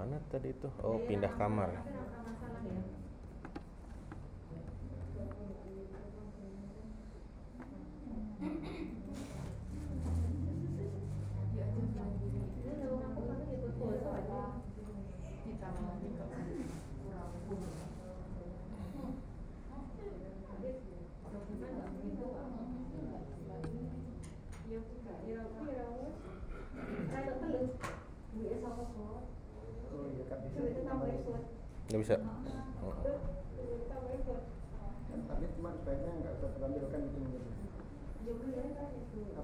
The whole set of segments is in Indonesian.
mana tadi itu? Oh, pindah kamar. Nggak bisa. Tapi cuma sebaiknya nggak usah ditampilkan itu.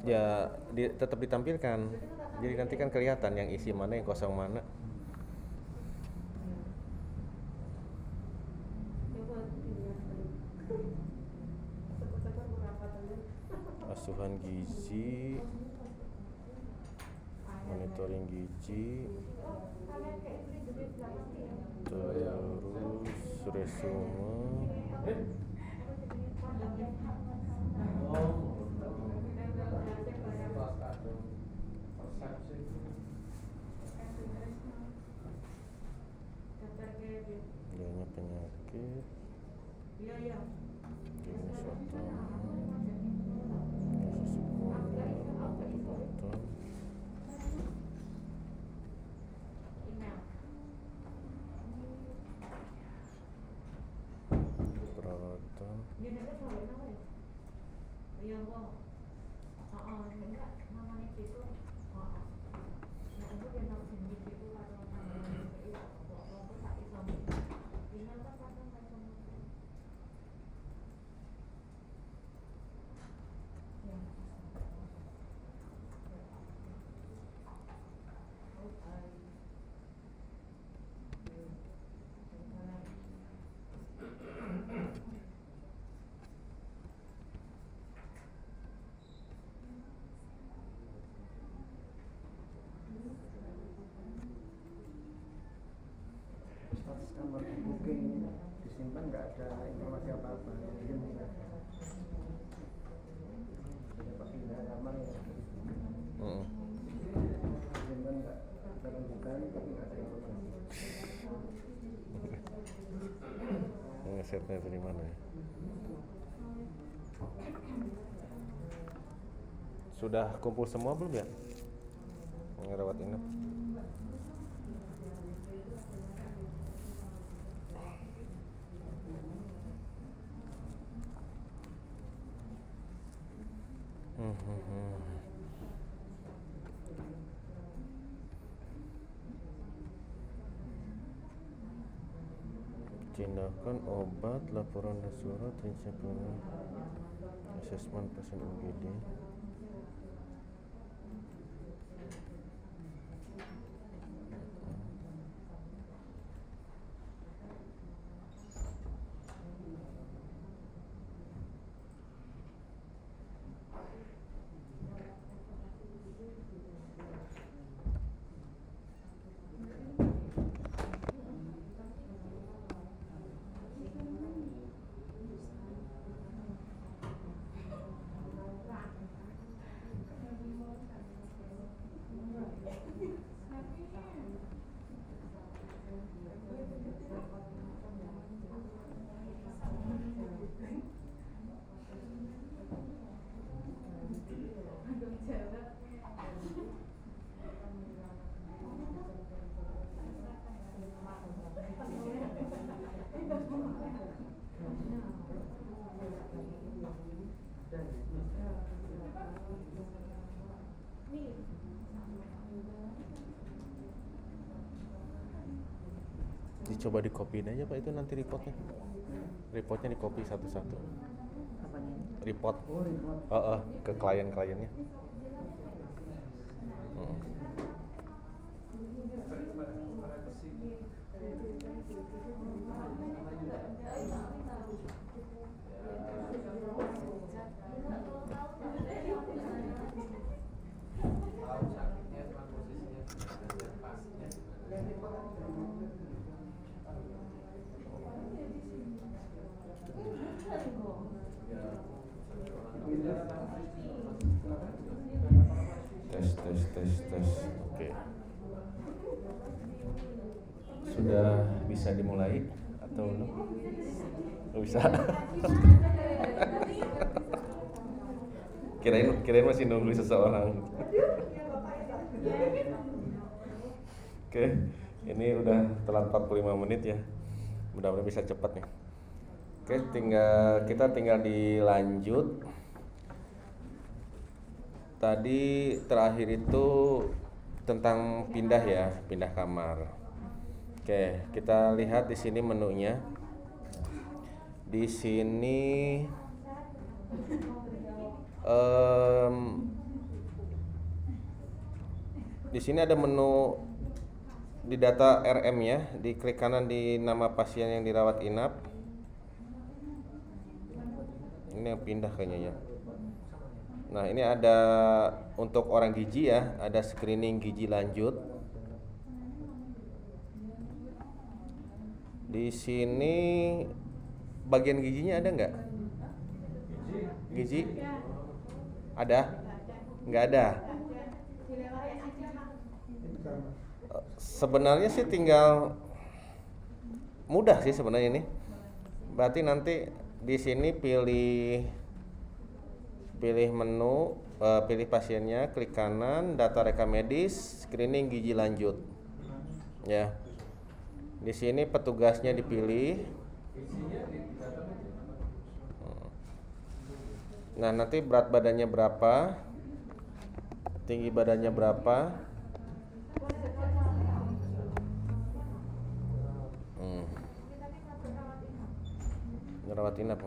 Ya, tetap ditampilkan. Jadi nanti kan kelihatan yang isi mana, yang kosong mana. Asuhan gizi, monitoring gizi, terus resume, dianya penyakit, jenis utama, kasus sekolah, obat-obatan, perawatan, Status kamar di booking disimpan nggak ada informasi apa-apa. Jadi nggak ada pindah kamar ya. Disimpan nggak kita tunjukkan tapi nggak ada informasi. ngesetnya dari mana ya? Sudah kumpul semua belum ya? Ngerawat inap. Tindakan obat, laporan dan surat, rincian asesmen pasien UGD. Dicoba dikopiin aja Pak, itu nanti reportnya dikopi satu-satu. Apanya? Report. Oh, report. Ke klien-kliennya. Tes. Oke. sudah bisa dimulai atau belum? Oh, bisa. Kirain masih nunggu seseorang. Oke, ini udah telat 45 menit ya. Mudah-mudahan bisa cepat nih. Oke, kita tinggal dilanjut. Tadi terakhir itu tentang pindah ya, pindah kamar. Oke, kita lihat di sini menunya. Di sini di sini ada menu di data RM ya, diklik kanan di nama pasien yang dirawat inap. Ini yang pindah kayaknya ya. Nah, ini ada untuk orang gizi ya, ada screening gizi lanjut. Di sini bagian gizinya ada nggak? Gizi? Ada? Nggak ada. Sebenarnya sih tinggal mudah sih sebenarnya ini. Berarti nanti di sini pilih menu, pilih pasiennya, klik kanan, data rekam medis, screening gizi lanjut. Ya. Di sini petugasnya dipilih. Nah, nanti berat badannya berapa? Tinggi badannya berapa? Rawat inap.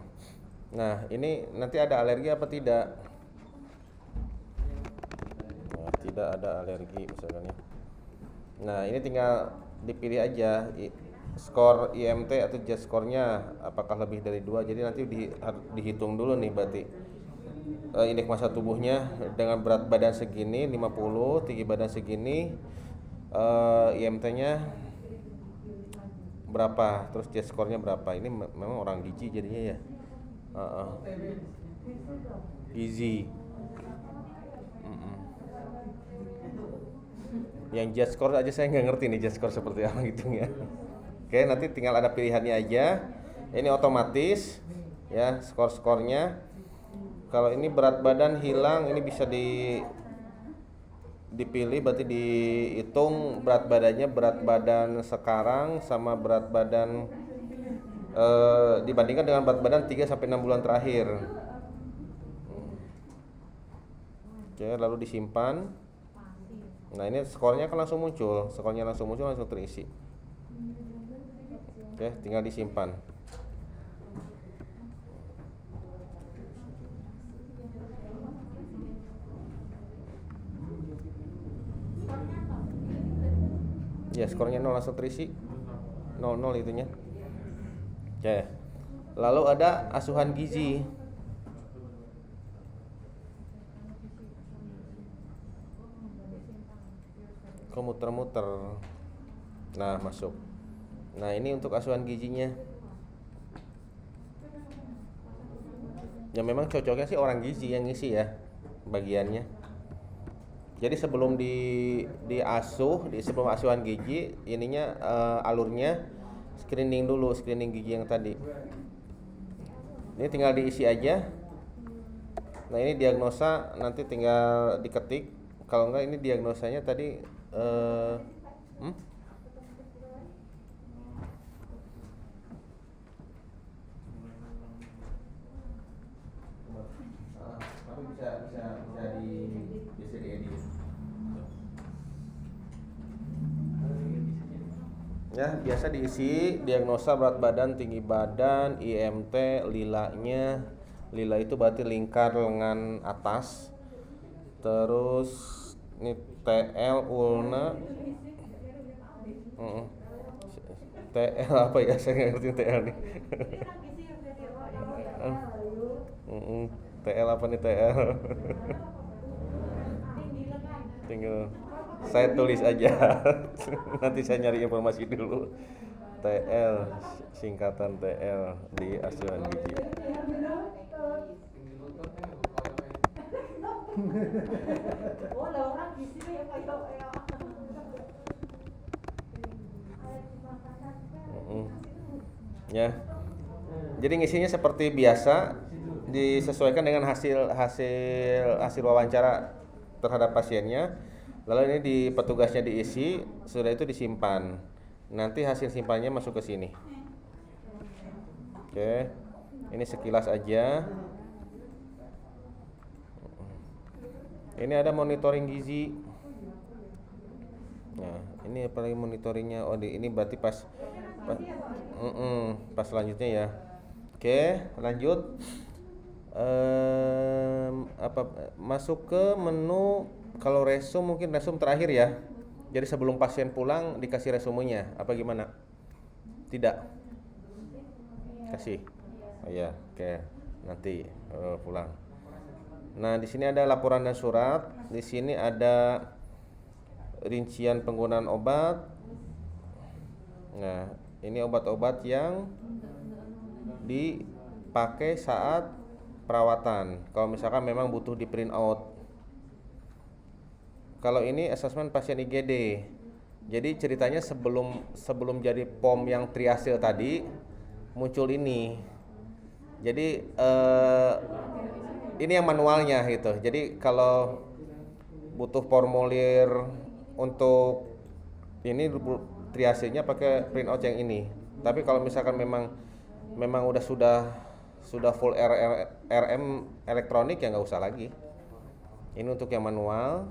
Nah, ini nanti ada alergi apa tidak? Nah, tidak ada alergi misalkan ya. Nah, ini tinggal dipilih aja skor IMT atau JAST skornya apakah lebih dari 2. Jadi nanti dihitung dulu nih berarti indeks massa tubuhnya dengan berat badan segini 50, tinggi badan segini, IMT-nya berapa, terus JAST skornya berapa. Ini memang orang gizi jadinya ya. Gizi. Yang JAST score aja saya nggak ngerti nih JAST score seperti apa gitu ya. Oke, nanti tinggal ada pilihannya aja. Ini otomatis ya skor-skornya. Kalau ini berat badan hilang, ini bisa dipilih, berarti dihitung berat badannya, berat badan sekarang sama berat badan dibandingkan dengan berat badan 3 sampai 6 bulan terakhir. Oke, lalu disimpan. Nah, ini skornya kan langsung muncul, langsung terisi. Oke, tinggal disimpan. Ya, skornya 0 langsung terisi. 00 itunya. Oke. Lalu ada asuhan gizi. Kok muter-muter? Nah, masuk. Nah, ini untuk asuhan gizinya. Ya memang cocoknya sih orang gizi yang ngisi ya bagiannya. Jadi sebelum sebelum asuhan gizi, ininya alurnya screening dulu, screening gizi yang tadi. Ini tinggal diisi aja. Nah, ini diagnosa nanti tinggal diketik. Kalau enggak ini diagnosanya tadi tapi bisa diedit. Ya, biasa diisi diagnosa berat badan, tinggi badan, IMT, lilanya. Lila itu berarti lingkar lengan atas. Terus ini TL ulna. TL apa ya? Saya nggak ngerti TL nih. TL apa nih TL? Tinggal saya tulis aja. Nanti saya nyari informasi dulu. TL, singkatan TL di asuhan gizi. Mm-mm. Ya. Jadi ngisinya seperti biasa, disesuaikan dengan hasil wawancara terhadap pasiennya. Lalu ini di petugasnya diisi, sudah itu disimpan. Nanti hasil simpannya masuk ke sini. Oke. Ini sekilas aja. Ini ada monitoring gizi. Nah, ini apalagi monitoringnya. Oh, ini berarti pas selanjutnya ya. Oke, lanjut. Masuk ke menu. Kalau resume mungkin resume terakhir ya. Jadi sebelum pasien pulang dikasih resumenya apa gimana? Tidak. Kasih. Oh iya, oke. Nanti pulang. Nah, di sini ada laporan dan surat. Di sini ada rincian penggunaan obat. Nah, ini obat-obat yang dipakai saat perawatan. Kalau misalkan memang butuh di print out. Kalau ini asesmen pasien IGD. Jadi ceritanya sebelum jadi POM yang triase tadi muncul ini. Jadi ini yang manualnya gitu. Jadi kalau butuh formulir untuk ini triasenya pakai printout yang ini. Tapi kalau misalkan memang sudah full RM elektronik ya nggak usah lagi. Ini untuk yang manual.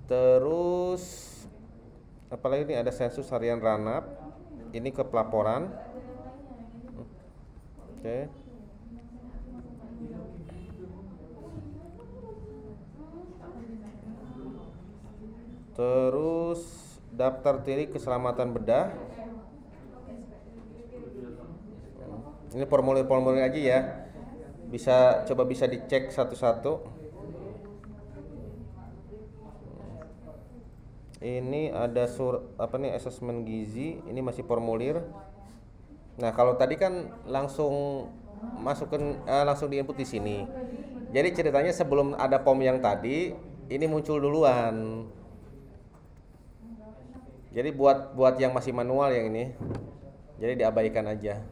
Terus apalagi ini ada sensus harian ranap. Ini ke pelaporan. Oke. Terus daftar diri keselamatan bedah. Ini formulir-formulir aja ya. Coba dicek satu-satu. Ini ada asesmen gizi, ini masih formulir. Nah, kalau tadi kan langsung langsung di-input di sini. Jadi ceritanya sebelum ada POM yang tadi, ini muncul duluan. Jadi buat yang masih manual yang ini, jadi diabaikan aja.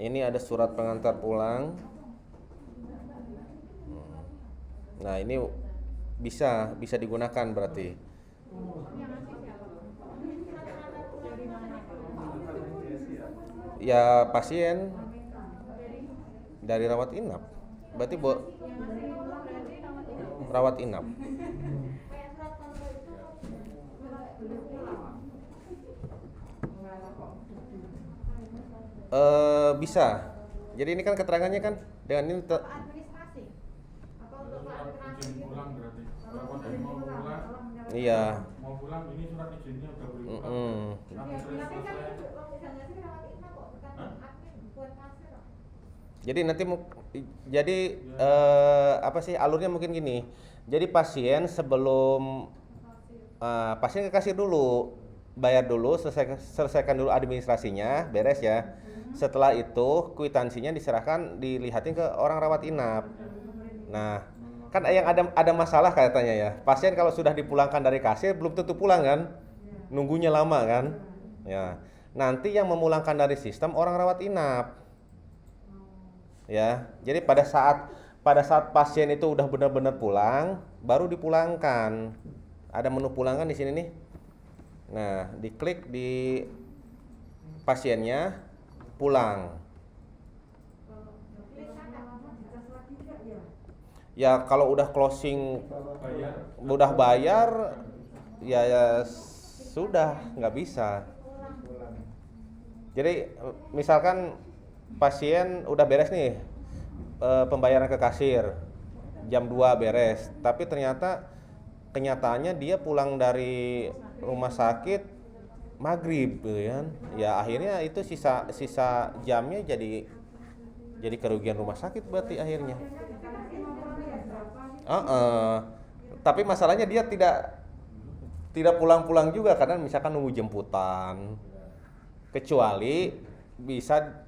Ini ada surat pengantar pulang. Nah, ini bisa digunakan berarti. Ya pasien dari rawat inap. Berarti rawat inap. Bisa. Jadi ini kan keterangannya kan dengan ini administrasi atau untuk administrasi pulang berarti. Kalau mau pulang, iya. mau pulang ini surat izinnya udah boleh pulang. tapi kan itu misalnya sih rawat inap kok bukan admin buat pasien. Jadi nanti apa sih alurnya mungkin gini. Jadi pasien sebelum pasien ke kasir dulu, bayar dulu, selesaikan dulu administrasinya, beres ya. Setelah itu kwitansinya dilihatin ke orang rawat inap. Nah, kan yang ada masalah katanya ya. Pasien kalau sudah dipulangkan dari kasir belum tentu pulang kan? Nunggunya lama kan? Ya. Nanti yang memulangkan dari sistem orang rawat inap. Ya. Jadi pada saat pasien itu udah benar-benar pulang, baru dipulangkan. Ada menu pulangan di sini nih. Nah, diklik di pasiennya, pulang. Ya kalau udah closing, udah bayar, ya sudah nggak bisa. Jadi misalkan pasien udah beres nih pembayaran ke kasir, jam 2 beres, tapi ternyata kenyataannya dia pulang dari rumah sakit maghrib gitu kan. Ya akhirnya itu sisa jamnya jadi kerugian rumah sakit berarti akhirnya. Tapi masalahnya dia tidak pulang-pulang juga karena misalkan nunggu jemputan. Kecuali bisa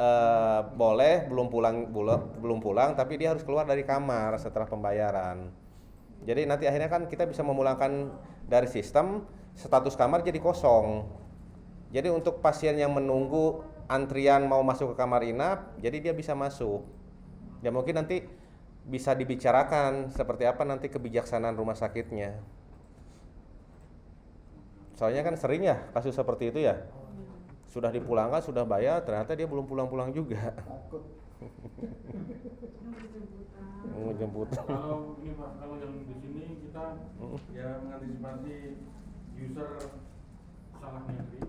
boleh belum pulang tapi dia harus keluar dari kamar setelah pembayaran. Jadi nanti akhirnya kan kita bisa memulangkan dari sistem, status kamar jadi kosong. Jadi untuk pasien yang menunggu antrian mau masuk ke kamar inap, jadi dia bisa masuk. Ya mungkin nanti bisa dibicarakan seperti apa nanti kebijaksanaan rumah sakitnya. Soalnya kan sering ya kasus seperti itu ya. Sudah dipulangkan, sudah bayar, ternyata dia belum pulang-pulang juga. Takut. Ngejemput. Kalau ini Pak, kalau yang di sini kita ya mengantisipasi user salah entry.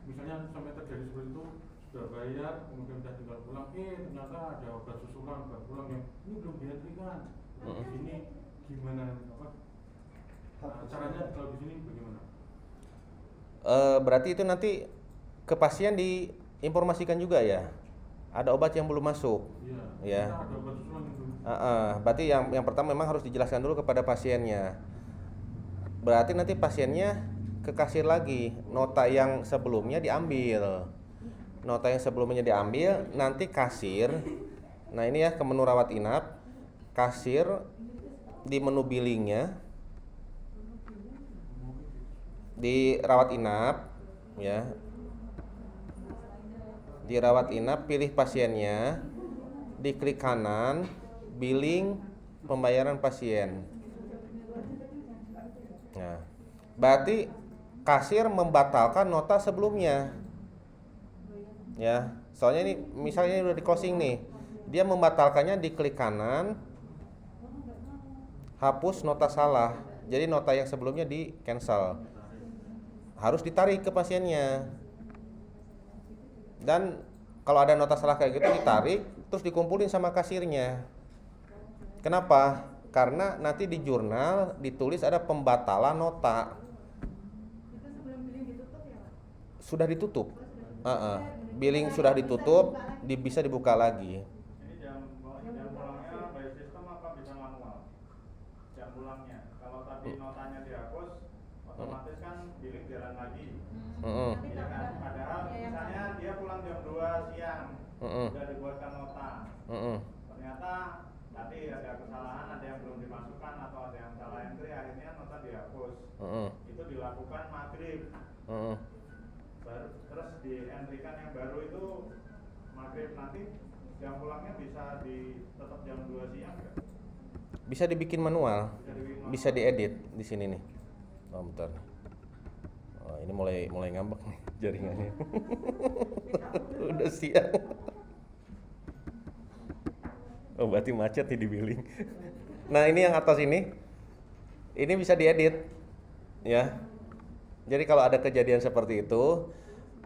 Misalnya sampai terjadi seperti itu sudah bayar, kemudian sudah tinggal pulang, ternyata ada obat susulan, obat pulang yang ini belum diantrikan. Nah, di sini gimana apa? Caranya kalau di sini bagaimana? Berarti itu nanti ke pasien diinformasikan juga ya. Ada obat yang belum masuk. Iya. Ya. Ada obat susulan itu. Berarti yang pertama memang harus dijelaskan dulu kepada pasiennya. Berarti nanti pasiennya ke kasir lagi, nota yang sebelumnya diambil. Nota yang sebelumnya diambil, nanti kasir. Nah, ini ya ke menu rawat inap. Kasir di menu billingnya di rawat inap ya. Di rawat inap pilih pasiennya, diklik kanan, billing pembayaran pasien. Nah, berarti kasir membatalkan nota sebelumnya. Ya, soalnya ini misalnya ini udah di closing nih. Dia membatalkannya diklik kanan, hapus nota salah. Jadi nota yang sebelumnya di cancel. Harus ditarik ke pasiennya. Dan kalau ada nota salah kayak gitu ditarik, terus dikumpulin sama kasirnya. Kenapa? Karena nanti di jurnal ditulis ada pembatalan nota. Itu sebelum billing ditutup ya Pak? Sudah ditutup. Billing sudah ditutup, bisa dibuka lagi. Ini jam pulangnya by system apa bisa manual? Jam pulangnya. Kalau tadi notanya dihapus, otomatis kan billing jalan lagi. Iya kan? Padahal misalnya dia pulang jam 2 siang, sudah dibuatkan nota. Ternyata tadi ada kesalahan, ada yang belum dimasukkan atau ada yang salah entry, akhirnya nota dihapus. Itu dilakukan maghrib. Terus dientrikan yang baru itu maghrib, nanti jam pulangnya bisa tetap jam 2 siang nggak? Bisa dibikin manual, bisa diedit di sini nih. Oh, bentar. Oh, ini mulai ngambek nih jaringannya. Udah siang. Oh, berarti macet nih di billing. Nah, ini yang atas ini bisa diedit ya. Jadi kalau ada kejadian seperti itu,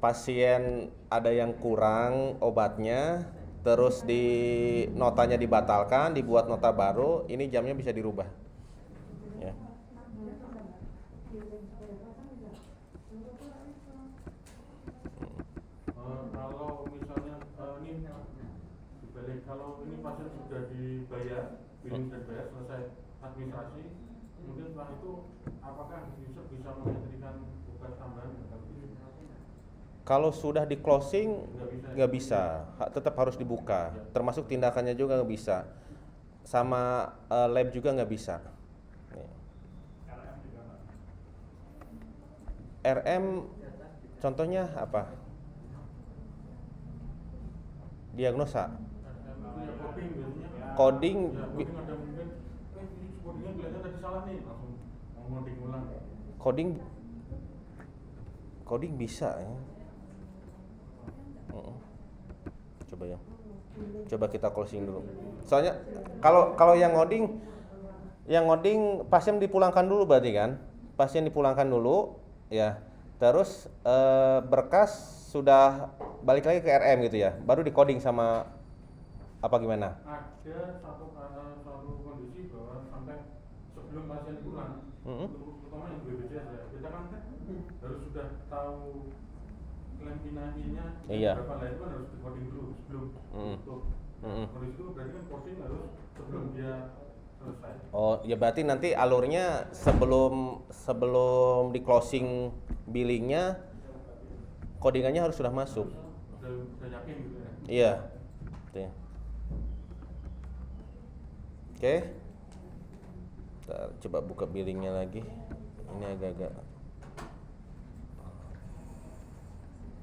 pasien ada yang kurang obatnya, terus di notanya dibatalkan, dibuat nota baru, ini jamnya bisa dirubah. Ya. Kalau misalnya ini dibalik, kalau ini pasien sudah dibayar, billing sudah dibayar, selesai administrasi, kemudian setelah itu apakah user bisa mengetikkan obat tambahan? Kalau sudah di closing nggak bisa, tetap harus dibuka. Termasuk tindakannya juga nggak bisa, sama lab juga nggak bisa. RM contohnya apa? Diagnosa. Coding. Ada mungkin, ini codingnya kelihatannya tadi salah nih, langsung mau ngoding ulang. Coding bisa ya. Coba ya. Coba kita closing dulu. Soalnya kalau yang ngoding pasien dipulangkan dulu berarti kan? Pasien dipulangkan dulu ya. Terus berkas sudah balik lagi ke RM gitu ya. Baru di coding sama apa gimana? Ada satu kondisi bahwa sampai sebelum pasien pulang, terutama yang BPJS ya, kita kan harus sudah tahu klaim financialnya berapa, lah itu kan harus di coding dulu sebelum tutup. Kondisi itu berarti kan coding harus sebelum dia selesai. Oh ya, berarti nanti alurnya sebelum di closing billingnya codingannya harus sudah masuk. Udah yakin gitu ya? Iya. Betul. Oke. Kita coba buka billingnya lagi. Ini agak-agak.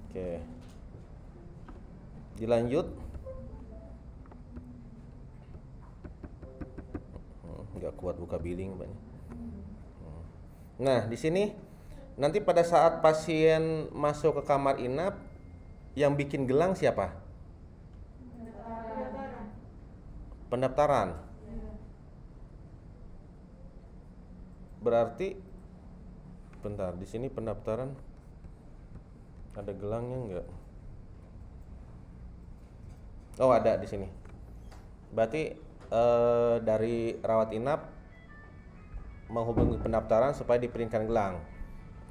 Oke. Dilanjut. Nggak kuat buka billing, Pak. Nah, di sini nanti pada saat pasien masuk ke kamar inap, yang bikin gelang siapa? Pendaftaran. Berarti bentar, di sini pendaftaran ada gelangnya enggak? Oh, ada di sini. Berarti dari rawat inap menghubungi pendaftaran supaya diprintkan gelang.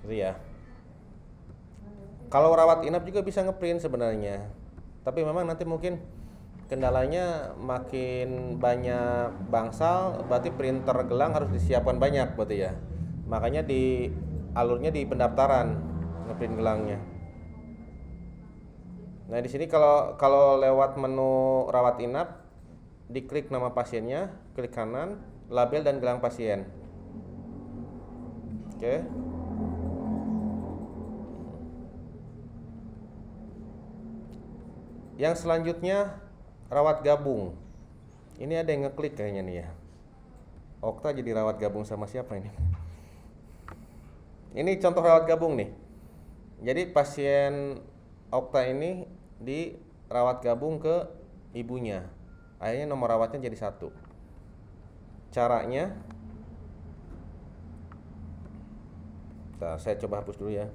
Gitu ya. Kalau rawat inap juga bisa ngeprint sebenarnya. Tapi memang nanti mungkin kendalanya makin banyak bangsal, berarti printer gelang harus disiapkan banyak berarti ya. Makanya di alurnya di pendaftaran ngeprint gelangnya. Nah, di sini kalau lewat menu rawat inap, diklik nama pasiennya, klik kanan, label dan gelang pasien. Oke. Yang selanjutnya rawat gabung. Ini ada yang ngeklik kayaknya nih ya. Okta jadi rawat gabung sama siapa ini? Ini contoh rawat gabung nih. Jadi pasien Okta ini dirawat gabung ke ibunya. Akhirnya nomor rawatnya jadi 1. Caranya, saya coba hapus dulu ya.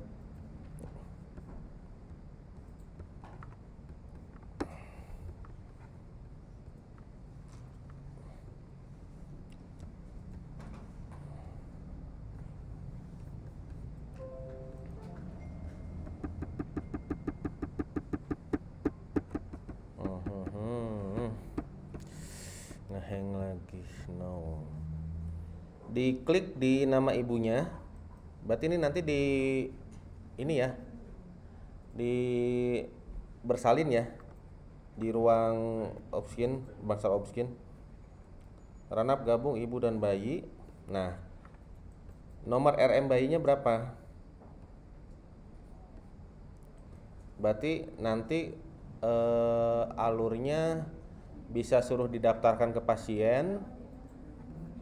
Ngehang lagi, no. Diklik di nama ibunya. Berarti ini nanti ini ya, bersalin ya di ruang option, bangsal option. Ranap gabung ibu dan bayi. Nah, nomor RM bayinya berapa? Berarti nanti alurnya bisa suruh didaftarkan ke pasien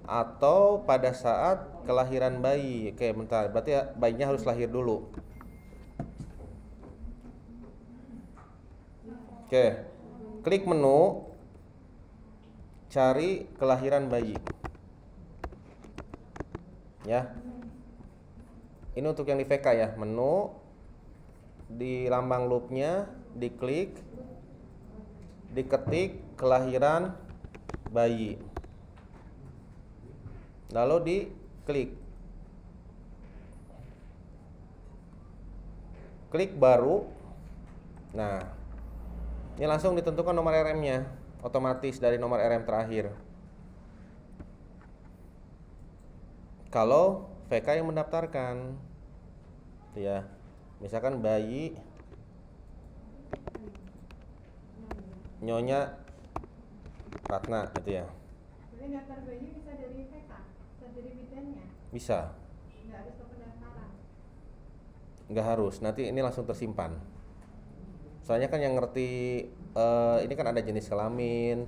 atau pada saat kelahiran bayi. Oke, bentar. Berarti bayinya harus lahir dulu. Oke. Klik menu, cari kelahiran bayi. Ya. Ini untuk yang di VK ya. Menu, di lambang loopnya diklik, diketik kelahiran bayi, lalu diklik, klik baru. Nah, ini langsung ditentukan nomor RM-nya otomatis dari nomor RM terakhir. Kalau VK yang mendaftarkan, ya, misalkan bayi Nyonya Ratna gitu ya. Jadi daftar bayi bisa dari VK, bisa dari bidannya. Bisa. Nggak harus ke pendaftaran. Nggak harus, nanti ini langsung tersimpan. Soalnya kan yang ngerti ini kan ada jenis kelamin,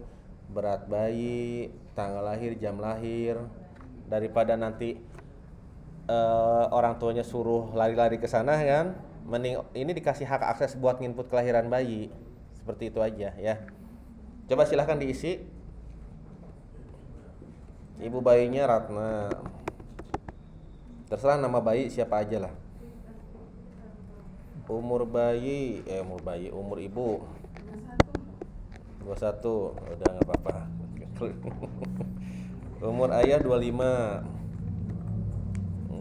berat bayi, tanggal lahir, jam lahir. Daripada nanti orang tuanya suruh lari-lari ke sana kan, mending ini dikasih hak akses buat nginput kelahiran bayi. Seperti itu aja ya. Coba silahkan diisi. Ibu bayinya Ratna. Terserah nama bayi siapa aja lah. Umur ibu 21. Udah nggak apa-apa. Umur ayah 25.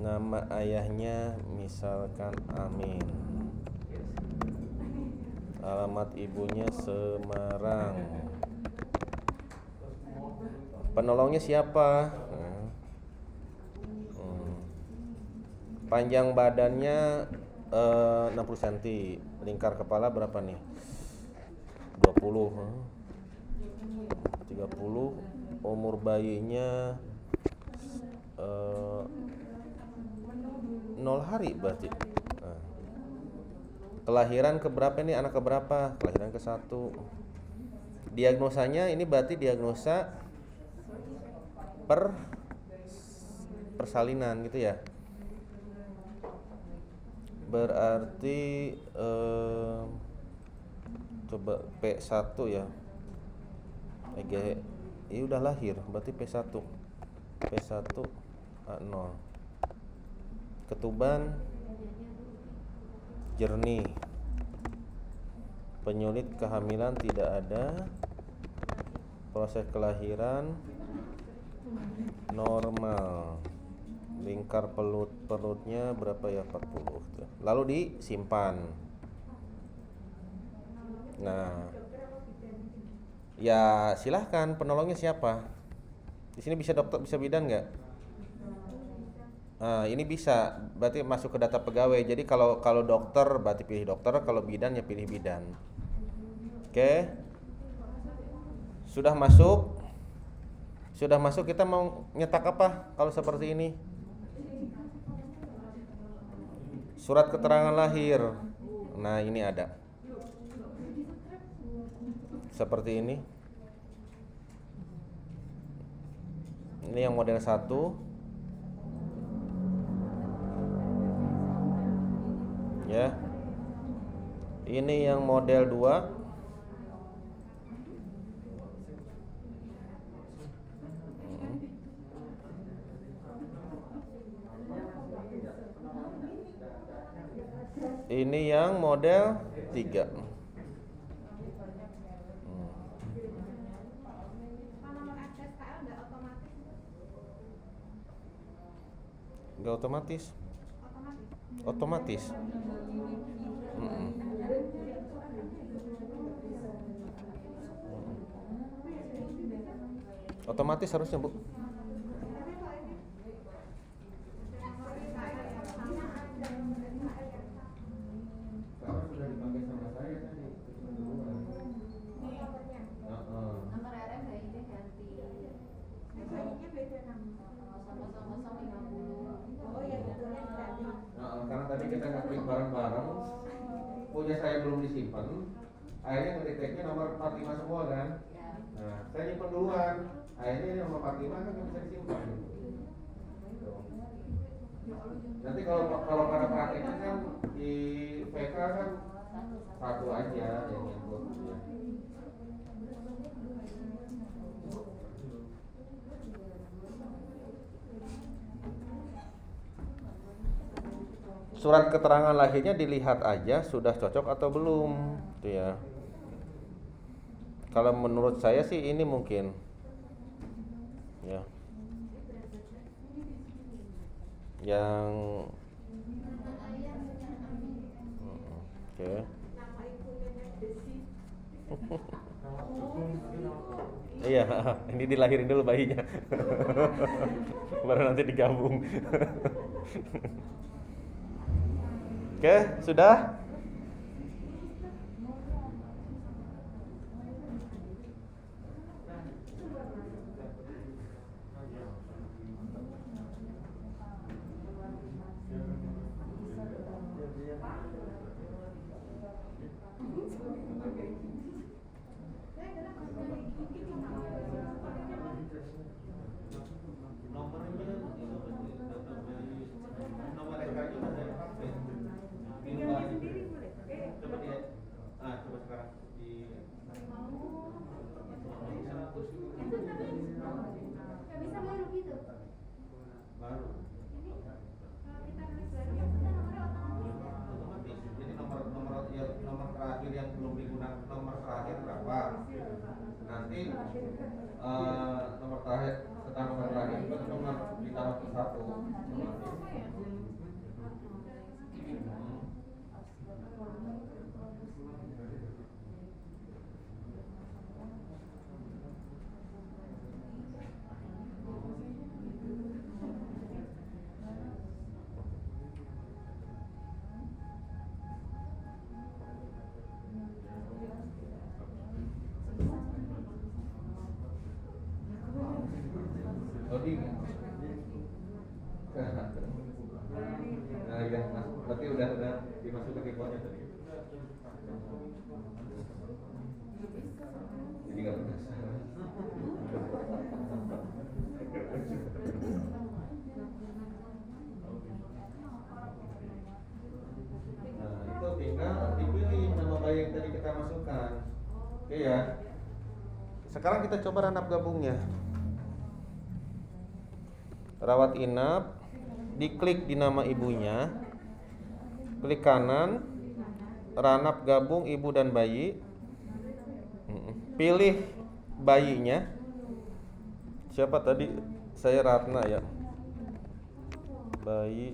Nama ayahnya misalkan Amin. Alamat ibunya Semarang. Penolongnya siapa? Panjang badannya 60 cm. Lingkar kepala berapa nih? 20. 30. Umur bayinya 0 hari berarti. Nah. Kelahiran keberapa ini? Anak keberapa? Kelahiran ke-1. Diagnosanya ini berarti diagnosa persalinan gitu ya. Berarti coba P1 ya. Ini udah lahir, berarti P1 A0. Ketuban jernih. Penyulit kehamilan tidak ada. Proses kelahiran normal. Lingkar perutnya berapa ya? 40. Lalu disimpan. Nah, ya silahkan, penolongnya siapa? Di sini bisa dokter, bisa bidan nggak? Nah, ini bisa, berarti masuk ke data pegawai. Jadi kalau dokter berarti pilih dokter, kalau bidan ya pilih bidan. Oke. Sudah masuk? Sudah masuk, kita mau nyetak apa kalau seperti ini? Surat keterangan lahir. Nah, ini ada. Seperti ini. Ini yang model 1. Ya. Ini yang model 2. Ini yang model 3. Enggak otomatis. Otomatis. Otomatis harusnya, Bu. Kalau sudah dipakai sama saya tadi keduluan. Nomor RM bayinya ganti. Bayinya beda nama. Sama-sama 50. Oh ya, betulnya ganti. Karena tadi kita ngeklik bareng-bareng, punya saya belum disimpan, akhirnya ngedeteknya nomor 45 semua kan. Nah, saya nyimpen duluan, akhirnya ini nomor 45 kan nggak bisa disimpan. Nanti kalau pada prakteknya kan di PK kan satu aja yang input ya. Surat keterangan lahirnya dilihat aja sudah cocok atau belum, gitu ya. Kalau menurut saya sih ini mungkin, ya, yang, oke. Iya, ini dilahirin dulu bayinya, baru nanti digabung. Oke, sudah? Nomor terakhir setelah nomor terakhir itu nomor ditambah ke 1. Nah, Berarti udah dimasukkan ke potnya tadi. Jadi nggak penasaran. Nah, itu tinggal dipilih nama bayi yang tadi kita masukkan. Oke ya. Sekarang kita coba ranap gabungnya. Rawat inap, diklik di nama ibunya, klik kanan, ranap gabung ibu dan bayi. Pilih bayinya. Siapa tadi? Saya Ratna ya. Bayi.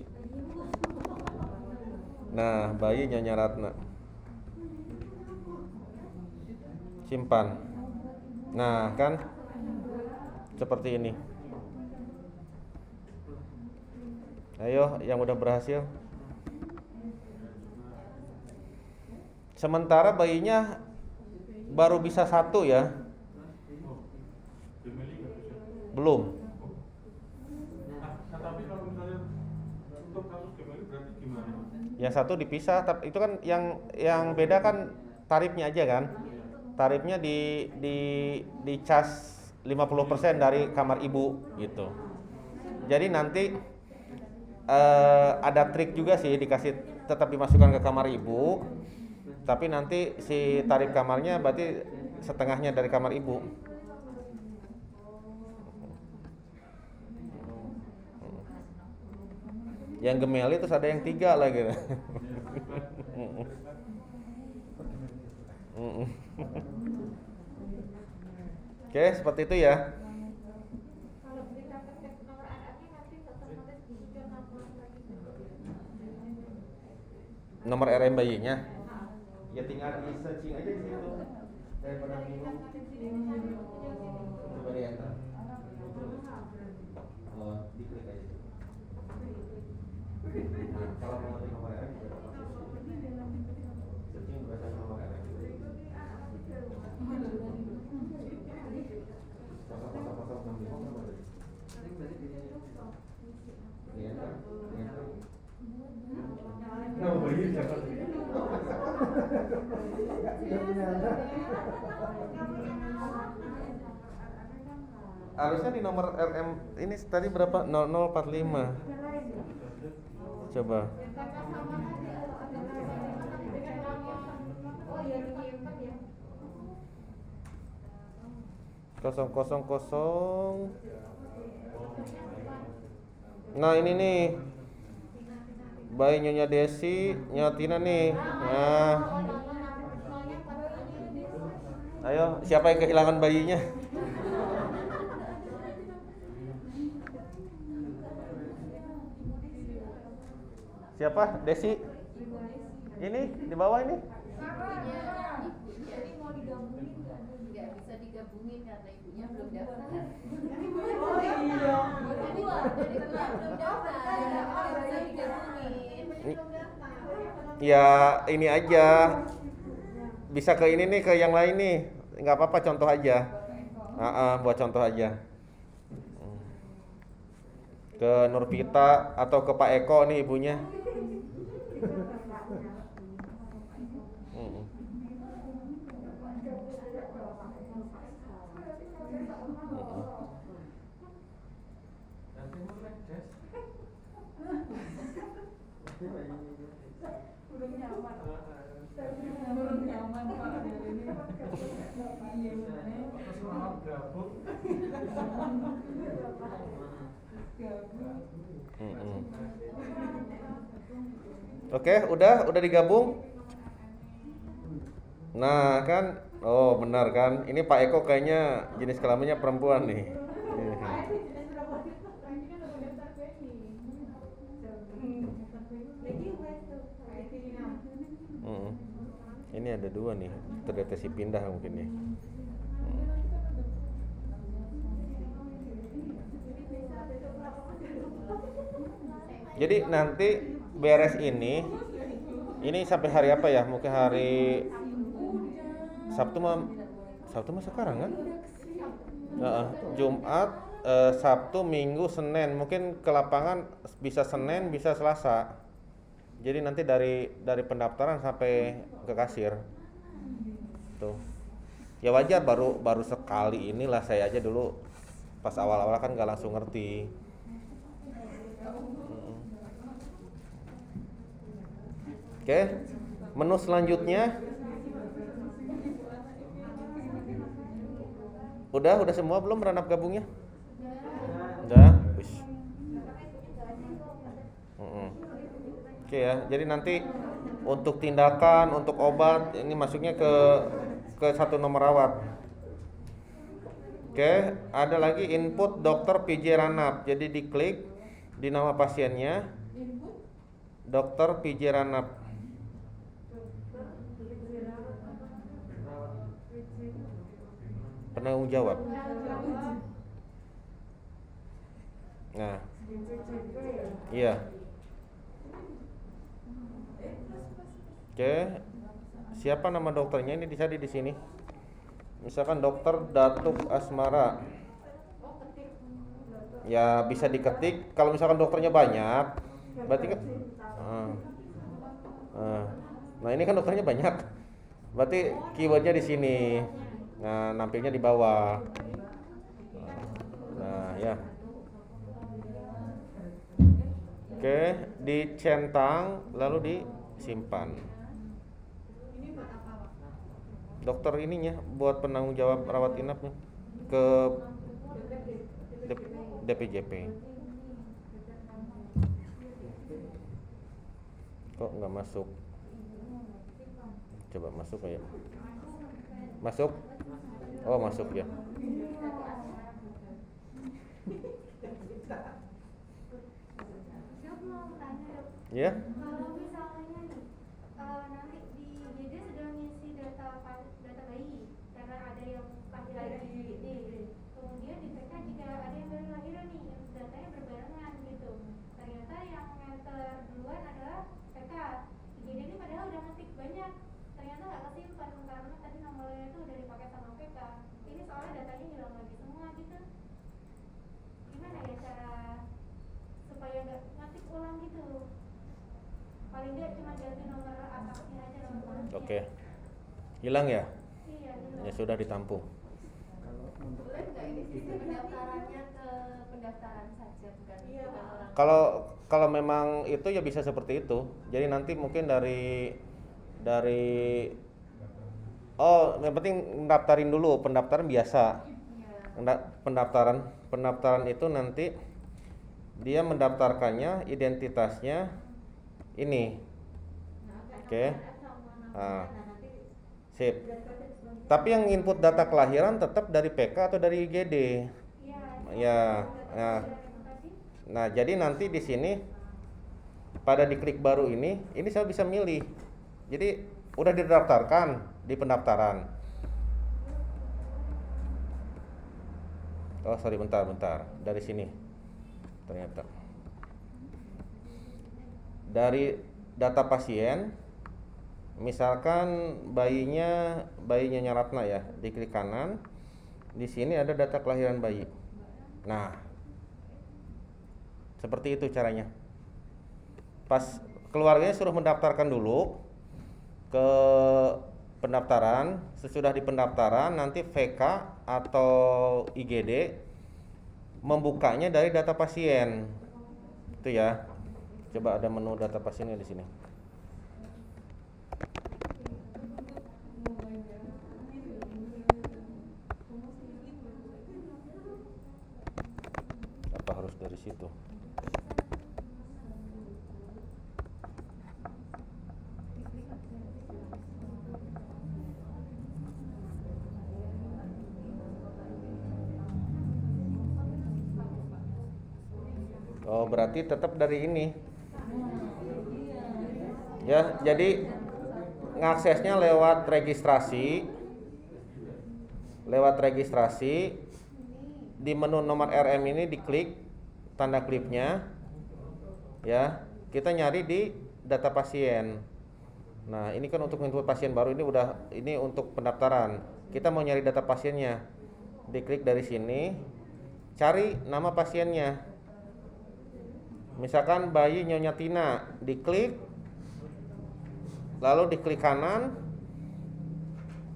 Nah, bayi Nyonya Ratna. Simpan. Nah, kan seperti ini. Ayo, yang udah berhasil. Sementara bayinya baru bisa 1 ya. Belum. Nah, tapi kalau misalnya untuk kasus Gemeli berarti gimana? Yang 1 dipisah, tapi itu kan yang beda kan tarifnya aja kan. Tarifnya di cas 50% dari kamar ibu gitu. Jadi nanti ada trik juga sih, dikasih tetap dimasukkan ke kamar ibu, tapi nanti si tarif kamarnya berarti setengahnya dari kamar ibu. Yang Gemeli terus ada yang 3 lagi. Oke, seperti itu ya. Kalau kita cek nomor anaknya nanti otomatis muncul nomor lagi. Nomor RM bayinya. Ya tinggal di searching aja di situ. Daripada bingung. Coba di enter. Diklik aja. Nah, kalau mau ngerti nomor RM juga dapat searching berdasarkan nomor RM. Harusnya di nomor RM ini tadi berapa? 0045. Coba. Oh ya, dinyimpen ya. 000. Nah, ini nih. Bayi Nyonya Desi, Nyatina nih. Nah. Ayo, siapa yang kehilangan bayinya? Siapa? Desi? Ini di bawah ini. Jadi mau digabungin nggak bisa digabungin karena ibunya belum daftar. Oh iya. Jadi belum daftar, nggak bisa digabungin. Ya, ini aja. Bisa ke ini nih, ke yang lain nih. Nggak apa-apa, contoh aja. Buat contoh aja. Ke Nurvita atau ke Pak Eko nih ibunya. Belum nyaman Pak ini. Oke, udah digabung. Nah, kan, oh benar kan, ini Pak Eko kayaknya jenis kelaminnya perempuan nih. Ini ada 2 nih, terdeteksi pindah mungkin nih. Jadi nanti beres ini sampai hari apa ya? Mungkin hari Sabtu mah sekarang kan? Jumat, Sabtu, Minggu, Senin. Mungkin ke lapangan bisa Senin, bisa Selasa. Jadi nanti dari pendaftaran sampai ke kasir. Tuh. Ya wajar baru sekali inilah, saya aja dulu pas awal-awal kan nggak langsung ngerti. Oke, menu selanjutnya udah semua belum ranap gabungnya? Udah. Wish. Oke ya, jadi nanti untuk tindakan, untuk obat ini masuknya ke satu nomor rawat. Oke, ada lagi input dokter PJ Ranap. Jadi diklik di nama pasiennya, dokter PJ Ranap. Penanggung jawab. Nah, iya. Oke, siapa nama dokternya ini bisa di sini. Misalkan dokter Datuk Asmara. Ya bisa diketik. Kalau misalkan dokternya banyak, berarti kan. Nah ini kan dokternya banyak. Berarti keywordnya di sini. Nah nampilnya di bawah. Nah ya. Oke, dicentang lalu disimpan. Dokter ininya buat penanggung jawab rawat inapnya ke DPJP. Kok nggak masuk? Coba masuk aja. Masuk? Oh masuk ya. Ya? Kalau misalnya nih, nanti di IGD sedang ngisi data bayi, karena ada yang lahir di IGD. Kemudian di PK jika ada yang baru lahiran nih, yang datanya berbarengan gitu. Ternyata yang enter duluan adalah PK. IGD ini padahal udah ngetik banyak, ternyata nggak kesimpan karena tadi nomornya itu udah dipakai sama PK. Ini soalnya datanya hilang lagi semua gitu. Gimana ya cara supaya nggak ngetik ulang gitu? Paling nggak cuma ganti nomor atasnya aja, nomor polanya. Oke. Hilang ya? Iya, hilang. Ya sudah ditampung. Kalau untuk Boleh nggak ini sistem pendaftarannya ke pendaftaran saja, bukan orang? Kalau memang itu ya bisa seperti itu. Jadi nanti mungkin dari yang penting mendaftarin dulu, pendaftaran biasa. Pendaftaran itu nanti dia mendaftarkannya identitasnya ini. Oke. Nah, sip. Tapi yang input data kelahiran tetap dari PK atau dari IGD? Ya. Nah, jadi nanti di sini pada diklik baru ini saya bisa milih. Jadi udah didaftarkan di pendaftaran. Oh, sorry, bentar. Dari sini. Ternyata. Dari data pasien, misalkan bayinya Ratna ya, diklik kanan. Di sini ada data kelahiran bayi. Nah, seperti itu caranya. Pas keluarganya suruh mendaftarkan dulu ke pendaftaran, sesudah di pendaftaran nanti VK atau IGD membukanya dari data pasien. Itu ya. Coba ada menu data pasiennya di sini. Apa harus dari situ? Oh, berarti tetap dari ini. Ya, jadi ngaksesnya lewat registrasi. Di menu nomor RM ini diklik tanda klipnya. Ya, kita nyari di data pasien. Nah, ini kan untuk input pasien baru, ini untuk pendaftaran. Kita mau nyari data pasiennya. Diklik dari sini, cari nama pasiennya. Misalkan bayi Nyonya Tina, diklik, lalu diklik kanan,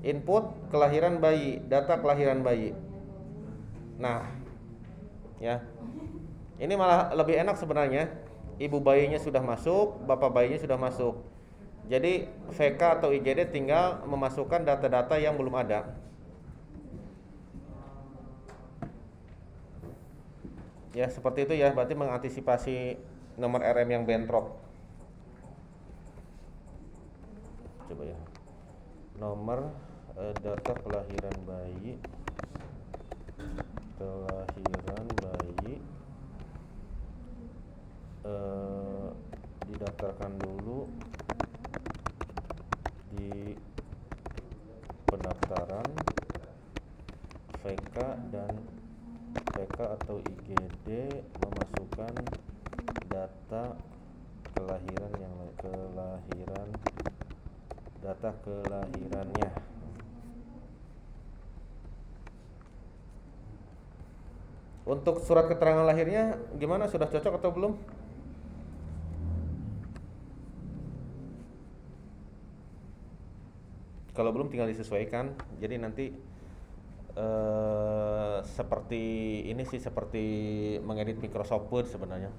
input kelahiran bayi, data kelahiran bayi. Nah, ya. Ini malah lebih enak sebenarnya. Ibu bayinya sudah masuk, bapak bayinya sudah masuk. Jadi VK atau IGD tinggal memasukkan data-data yang belum ada. Ya seperti itu ya, berarti mengantisipasi nomor RM yang bentrok. Coba ya, nomor data kelahiran bayi didaftarkan dulu di pendaftaran VK dan VK atau IGD memasukkan data data kelahirannya. Untuk surat keterangan lahirnya gimana, sudah cocok atau belum? Kalau belum tinggal disesuaikan. Jadi nanti seperti ini sih, seperti mengedit Microsoft Word sebenarnya.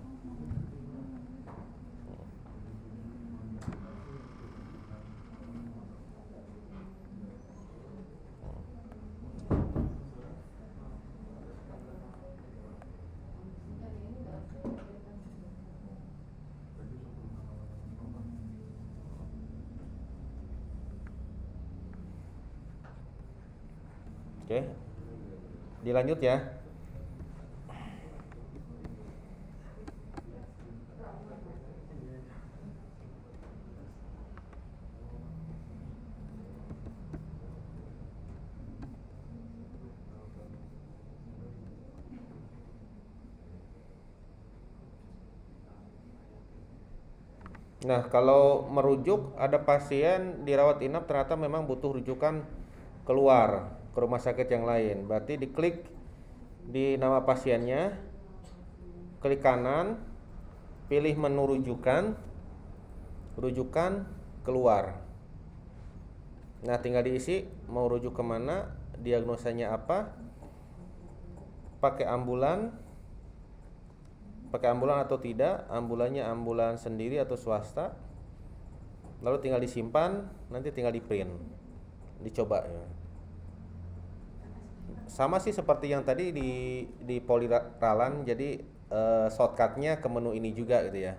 Oke, dilanjut ya. Nah, kalau merujuk, ada pasien dirawat inap ternyata memang butuh rujukan keluar ke rumah sakit yang lain. Berarti diklik di nama pasiennya, klik kanan, pilih menu rujukan keluar. Nah, tinggal diisi mau rujuk kemana, diagnosanya apa, pakai ambulan atau tidak, ambulannya ambulan sendiri atau swasta. Lalu tinggal disimpan, nanti tinggal di print, dicoba ya. Sama sih seperti yang tadi di Poliralan, jadi shortcutnya ke menu ini juga gitu ya.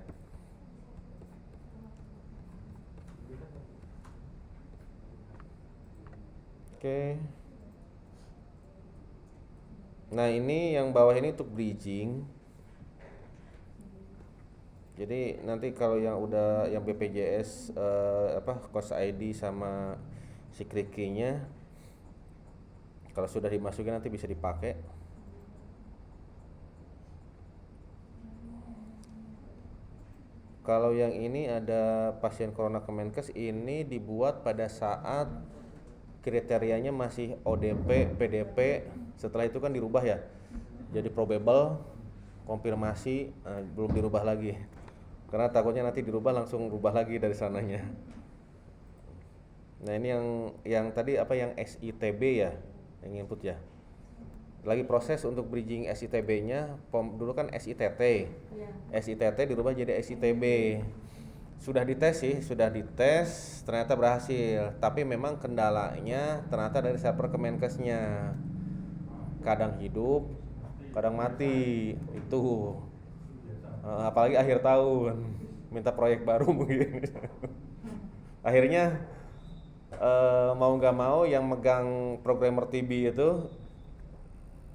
Oke. Nah, ini yang bawah ini untuk bridging. Jadi nanti kalau yang udah yang BPJS course ID sama secret key-nya, kalau sudah dimasukin nanti bisa dipakai. Kalau yang ini ada pasien corona Kemenkes, ini dibuat pada saat kriterianya masih ODP, PDP. Setelah itu kan dirubah ya, jadi probable, konfirmasi, belum dirubah lagi. Karena takutnya nanti dirubah langsung rubah lagi dari sananya. Nah, ini yang tadi yang SITB ya, yang input ya. Lagi proses untuk bridging SITB-nya. Dulu kan SITT. Ya. SITT dirubah jadi SITB. Sudah dites ternyata berhasil. Tapi memang kendalanya ternyata dari server Kemenkesnya. Kadang hidup, kadang mati. Itu. Apalagi akhir tahun, minta proyek baru mungkin. Akhirnya mau nggak mau yang megang programmer TB itu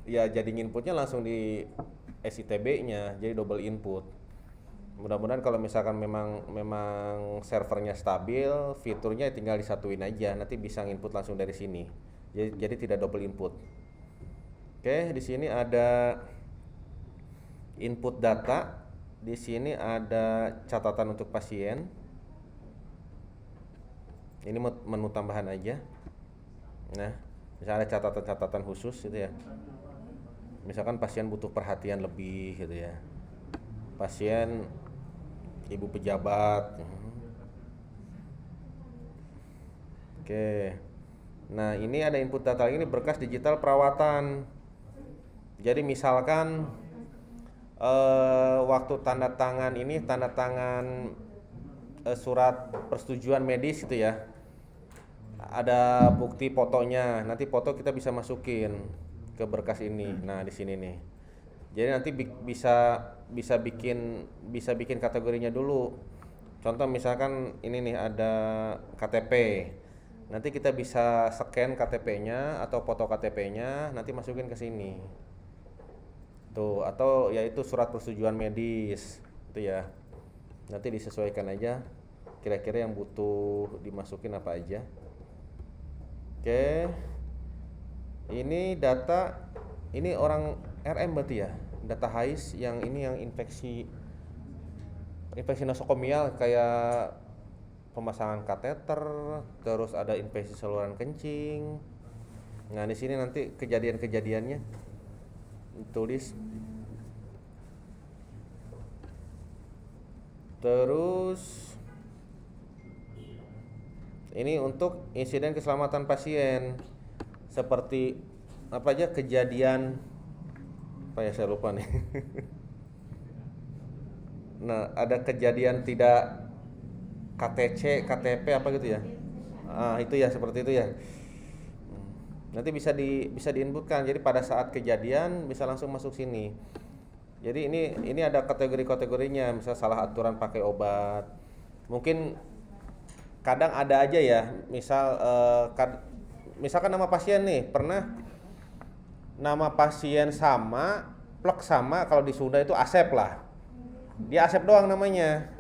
ya jadi inputnya langsung di SITB-nya, jadi double input. Mudah-mudahan kalau misalkan memang servernya stabil, fiturnya tinggal disatuin aja, nanti bisa input langsung dari sini. Jadi tidak double input. Oke, di sini ada input data. Di sini ada catatan untuk pasien. Ini menu tambahan aja. Nah, misalnya ada catatan-catatan khusus gitu ya. Misalkan pasien butuh perhatian lebih gitu ya. Pasien ibu pejabat. Oke. Nah, ini ada input data lagi, ini berkas digital perawatan. Jadi misalkan waktu tanda tangan surat persetujuan medis gitu ya. Ada bukti fotonya. Nanti foto kita bisa masukin ke berkas ini. Nah, di sini nih. Jadi nanti bisa bikin kategorinya dulu. Contoh misalkan ini nih ada KTP. Nanti kita bisa scan KTP-nya atau foto KTP-nya, nanti masukin ke sini. Tuh, atau yaitu surat persetujuan medis, itu ya. Nanti disesuaikan aja kira-kira yang butuh dimasukin apa aja. Oke. Ini data, ini orang RM berarti ya. Data HAIS yang ini yang infeksi nosokomial kayak pemasangan kateter, terus ada infeksi saluran kencing. Nah, di sini nanti kejadian-kejadiannya ditulis. Terus ini untuk insiden keselamatan pasien. Seperti apa aja kejadian apa ya, saya lupa nih. Nah, ada kejadian tidak KTC, KTP apa gitu ya. Itu ya, seperti itu ya. Nanti bisa diinputkan. Jadi pada saat kejadian bisa langsung masuk sini. Jadi ini ada kategori-kategorinya, misal salah aturan pakai obat. Mungkin kadang ada aja ya, misalkan nama pasien nih, pernah nama pasien sama, plek sama, kalau di Sunda itu Asep lah. Dia Asep doang namanya.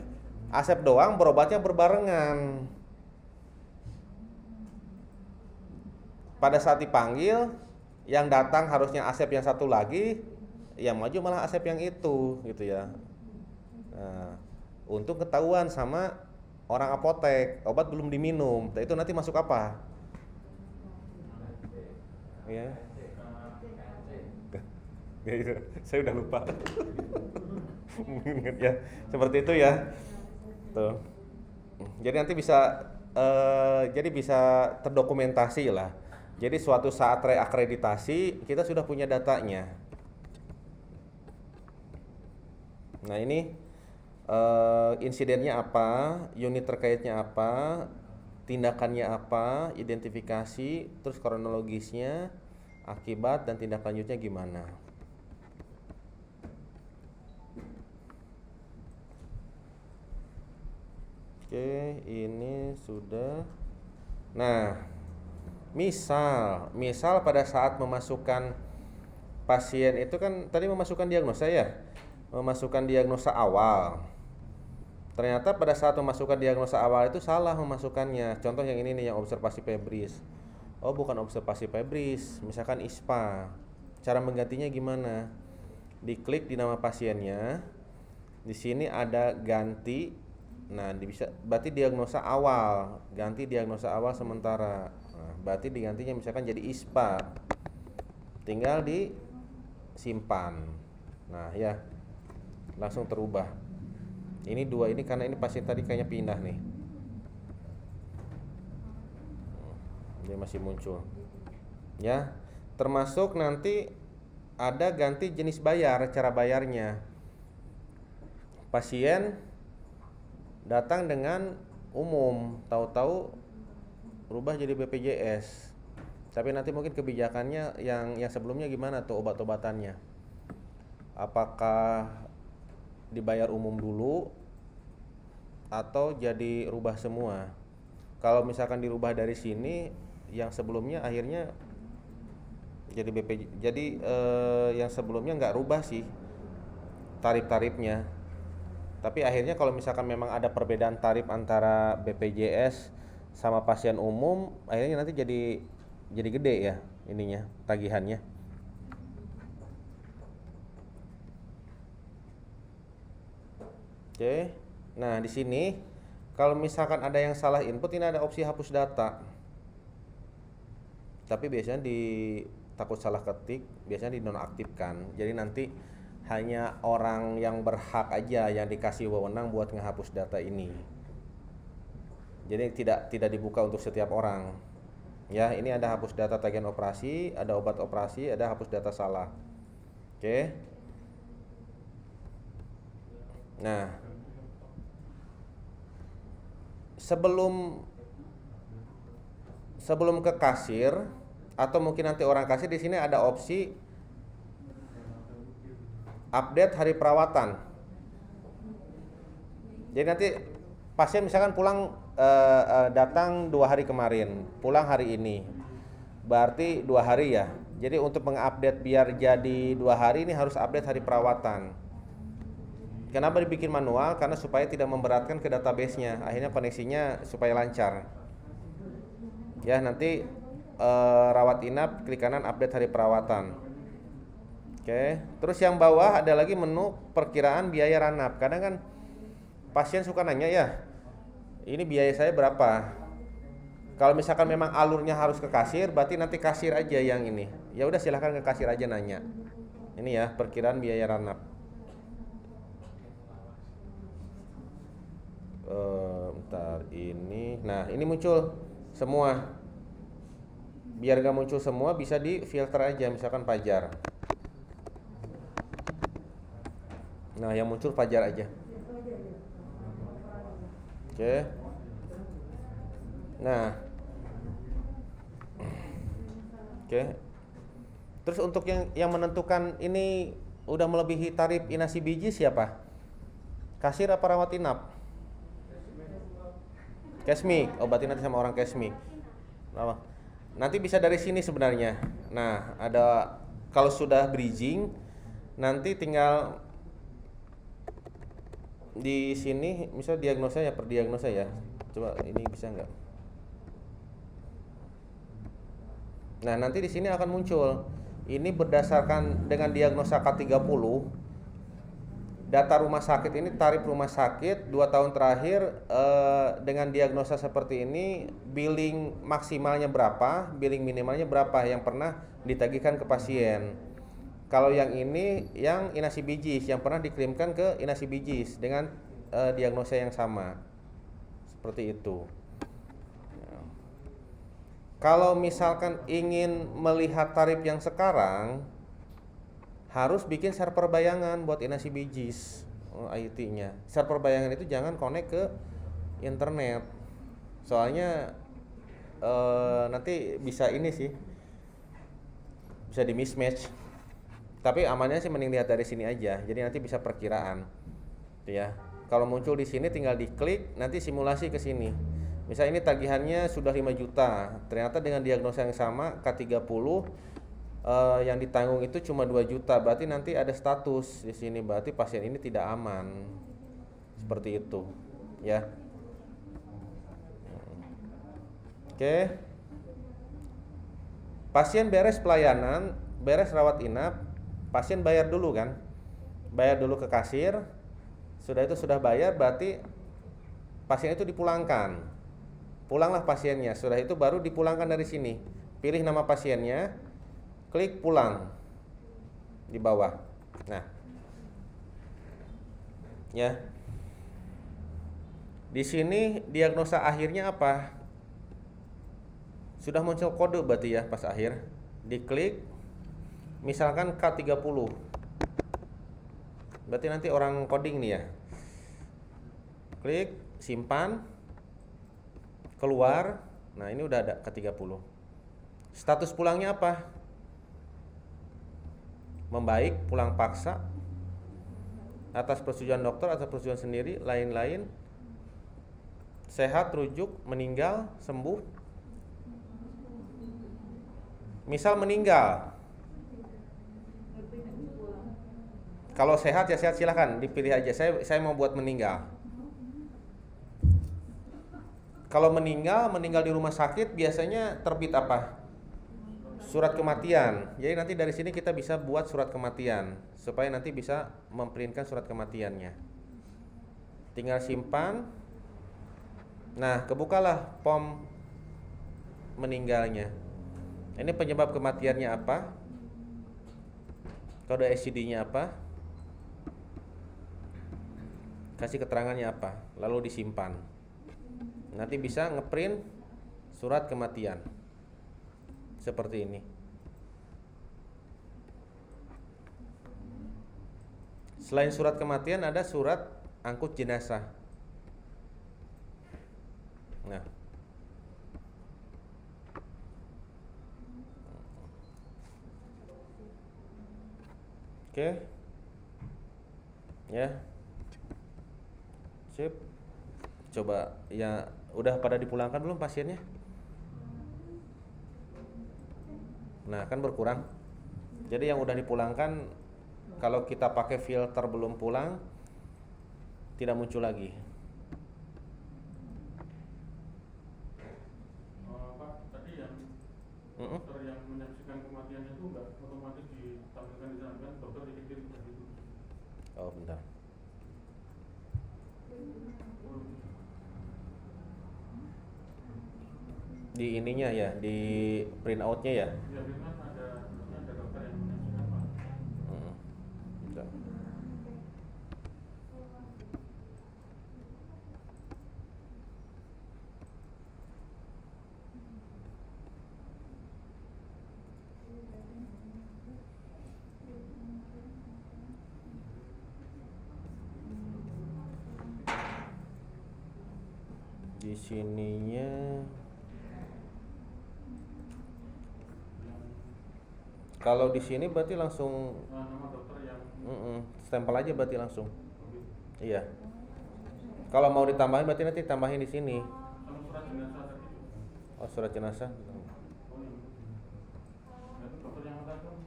Asep doang, berobatnya berbarengan. Pada saat dipanggil, yang datang harusnya Asep yang satu lagi, yang maju malah Asep yang itu, gitu ya. Nah, untuk ketahuan sama orang apotek, obat belum diminum, itu nanti masuk apa? Ya. Saya udah lupa. Ya, seperti itu ya. Tuh. Jadi nanti bisa terdokumentasi lah. Jadi suatu saat reakreditasi kita sudah punya datanya. Nah, ini insidennya apa, unit terkaitnya apa, tindakannya apa, identifikasi, terus kronologisnya, akibat dan tindak lanjutnya gimana. Oke, ini sudah. Nah, misal pada saat memasukkan pasien itu kan tadi memasukkan diagnosa ya, memasukkan diagnosa awal. Ternyata pada saat memasukkan diagnosa awal itu salah memasukkannya. Contoh yang ini nih, yang observasi febris. Oh, bukan observasi febris, misalkan ISPA. Cara menggantinya gimana? Diklik di nama pasiennya. Di sini ada ganti. Nah, berarti diagnosa awal, ganti diagnosa awal sementara. Nah, berarti digantinya misalkan jadi ISPA. Tinggal disimpan. Nah, ya. Langsung terubah. Ini dua ini karena ini pasien tadi kayaknya pindah nih. Dia masih muncul. Ya, termasuk nanti ada ganti jenis bayar, cara bayarnya. Pasien datang dengan umum, tahu-tahu berubah jadi BPJS. Tapi nanti mungkin kebijakannya yang sebelumnya gimana tuh obat-obatannya? Apakah dibayar umum dulu atau jadi rubah semua? Kalau misalkan dirubah dari sini, yang sebelumnya akhirnya jadi yang sebelumnya nggak rubah sih tarif-tarifnya. Tapi akhirnya kalau misalkan memang ada perbedaan tarif antara BPJS sama pasien umum, akhirnya nanti jadi gede ya ininya, tagihannya. Oke. Nah, di sini kalau misalkan ada yang salah input, ini ada opsi hapus data. Tapi biasanya takut salah ketik, biasanya dinonaktifkan. Jadi nanti hanya orang yang berhak aja yang dikasih wewenang buat ngehapus data ini. Jadi tidak dibuka untuk setiap orang. Ya, ini ada hapus data tagihan operasi, ada obat operasi, ada hapus data salah. Oke. Nah, sebelum ke kasir atau mungkin nanti orang kasir, di sini ada opsi update hari perawatan. Jadi nanti pasien misalkan pulang datang 2 hari kemarin, pulang hari ini, berarti 2 hari ya. Jadi untuk mengupdate biar jadi 2 hari ini harus update hari perawatan. Kenapa dibikin manual? Karena supaya tidak memberatkan ke database-nya. Akhirnya koneksinya supaya lancar. Ya, nanti rawat inap klik kanan update hari perawatan. Oke. Terus yang bawah ada lagi menu perkiraan biaya ranap. Kadang kan pasien suka nanya ya, ini biaya saya berapa? Kalau misalkan memang alurnya harus ke kasir, berarti nanti kasir aja yang ini. Ya udah silahkan ke kasir aja nanya. Ini ya perkiraan biaya ranap. Bentar ini. Nah ini muncul semua. Biar gak muncul semua bisa di filter aja, misalkan Fajar. Nah yang muncul Fajar aja. Oke. Nah. Oke. Terus untuk yang menentukan ini udah melebihi tarif inasi biji siapa? Kasir apa rawat inap? Kesmik. Berarti nanti sama orang Kesmik. Nanti bisa dari sini sebenarnya. Nah, ada kalau sudah bridging nanti tinggal di sini misal diagnosa ya, per diagnosa ya. Coba ini bisa nggak? Nah, nanti di sini akan muncul. Ini berdasarkan dengan diagnosa K30 data rumah sakit ini, tarif rumah sakit 2 tahun terakhir dengan diagnosa seperti ini, billing maksimalnya berapa, billing minimalnya berapa yang pernah ditagihkan ke pasien. Kalau yang ini yang inasi bijis yang pernah dikirimkan ke inasi bijis dengan diagnosa yang sama. Seperti itu. Kalau misalkan ingin melihat tarif yang sekarang, harus bikin server bayangan buat inasi bijis IT-nya. Server bayangan itu jangan connect ke internet. Soalnya nanti bisa ini sih. Bisa di mismatch. Tapi amannya sih mending lihat dari sini aja. Jadi nanti bisa perkiraan. Ya. Kalau muncul di sini tinggal diklik, nanti simulasi ke sini. Misal ini tagihannya sudah 5 juta. Ternyata dengan diagnosa yang sama K30 yang ditanggung itu cuma 2 juta. Berarti nanti ada status di sini, berarti pasien ini tidak aman. Seperti itu, ya. Oke. Pasien beres pelayanan, beres rawat inap, pasien bayar dulu kan? Bayar dulu ke kasir. Sudah itu sudah bayar, berarti pasien itu dipulangkan. Pulanglah pasiennya. Sudah itu baru dipulangkan dari sini. Pilih nama pasiennya, klik pulang di bawah. Nah, ya. Di sini diagnosa akhirnya apa? Sudah muncul kode berarti ya pas akhir. Diklik, misalkan K30. Berarti nanti orang coding nih ya. Klik, simpan, keluar. Nah ini udah ada K30. Status pulangnya apa? Membaik, pulang paksa, atas persetujuan dokter atau persetujuan sendiri, lain-lain, sehat, rujuk, meninggal, sembuh. Misal meninggal, kalau sehat ya sehat, silahkan dipilih aja. Saya mau buat meninggal. Kalau meninggal di rumah sakit biasanya terbit apa? Surat kematian. Jadi nanti dari sini kita bisa buat surat kematian supaya nanti bisa memprintkan surat kematiannya. Tinggal simpan. Nah, kebukalah form meninggalnya. Ini penyebab kematiannya apa? Kode SCD-nya apa? Kasih keterangannya apa? Lalu disimpan. Nanti bisa ngeprint surat kematian seperti ini. Selain surat kematian ada surat angkut jenazah. Nah, oke, ya, sip. Coba ya, udah pada dipulangkan belum pasiennya? Nah, kan berkurang. Jadi yang udah dipulangkan, kalau kita pakai filter belum pulang, tidak muncul lagi. Pak, tadi yang dokter yang menyaksikan kematian itu nggak otomatis ditampilkan di sana kan, dokter dikirim begitu. Oh, bentar. Di ininya ya, di print outnya ya. Ya memang ada dokter yang menyaksikan Pak. Bentar. Di sininya kalau di sini berarti langsung Nama dokter yang stempel aja berarti langsung. Iya. Kalau mau ditambahin berarti nanti tambahin di sini. sama surat jenazah tadi. Oh, surat jenazah. Oh iya. Nah, itu dokter yang tadi kan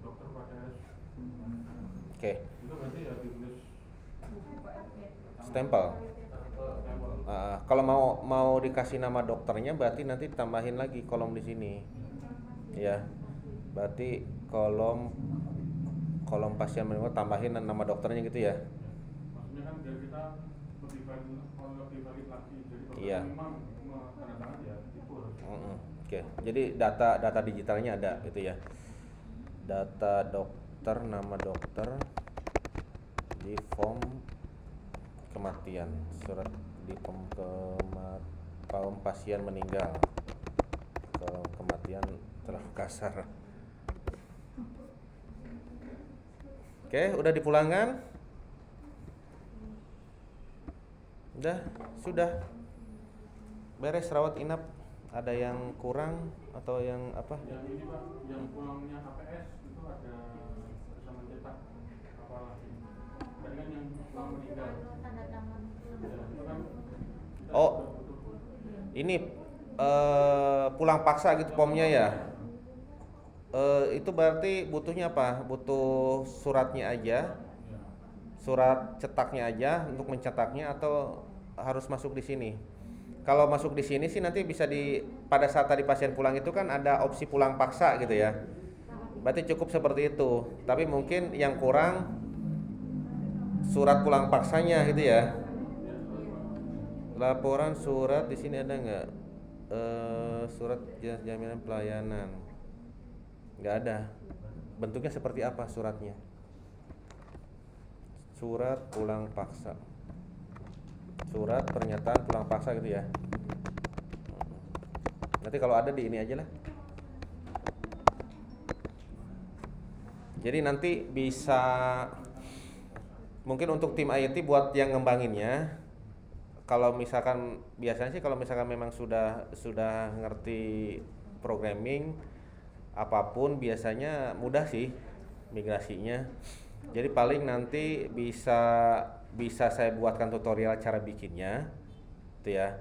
dokter pada Oke. itu berarti ya ditulis Stempel. Kalau mau dikasih nama dokternya berarti nanti tambahin lagi kolom di sini. Ya. Berarti kolom pasien meninggal tambahin nama dokternya gitu ya. maksudnya kan biar kita lebih valid lagi. Jadi kalau Iya. memang tanda tangan ya itu harus. Oke. Jadi data digitalnya ada gitu ya. Data dokter, nama dokter di form kematian, surat di form pasien meninggal, kematian terlalu kasar. Oke, udah dipulangkan? Sudah. Beres rawat inap. Ada yang kurang atau yang apa? Yang ini Pak, yang pulangnya HPS itu ada bisa mencetak apa lagi? Tadi kan yang pulang meninggal. Tanda tangan. Ya, itu kan kita Oh. butuh. Ini pulang paksa gitu pomnya ya. Itu berarti butuhnya apa? Butuh suratnya aja, surat cetaknya aja untuk mencetaknya, atau harus masuk di sini? Kalau masuk di sini sih nanti bisa pada saat tadi pasien pulang itu kan ada opsi pulang paksa gitu ya. Berarti cukup seperti itu. Tapi mungkin yang kurang surat pulang paksanya gitu ya. Laporan surat di sini ada nggak? Surat jaminan pelayanan. Nggak ada. Bentuknya seperti apa suratnya? Surat pulang paksa. Surat pernyataan pulang paksa gitu ya. Nanti kalau ada di ini aja lah. Jadi nanti bisa mungkin untuk tim IT buat yang ngembanginnya. Kalau misalkan biasanya sih kalau misalkan memang sudah ngerti programming apapun biasanya mudah sih migrasinya. Jadi paling nanti bisa saya buatkan tutorial cara bikinnya gitu ya.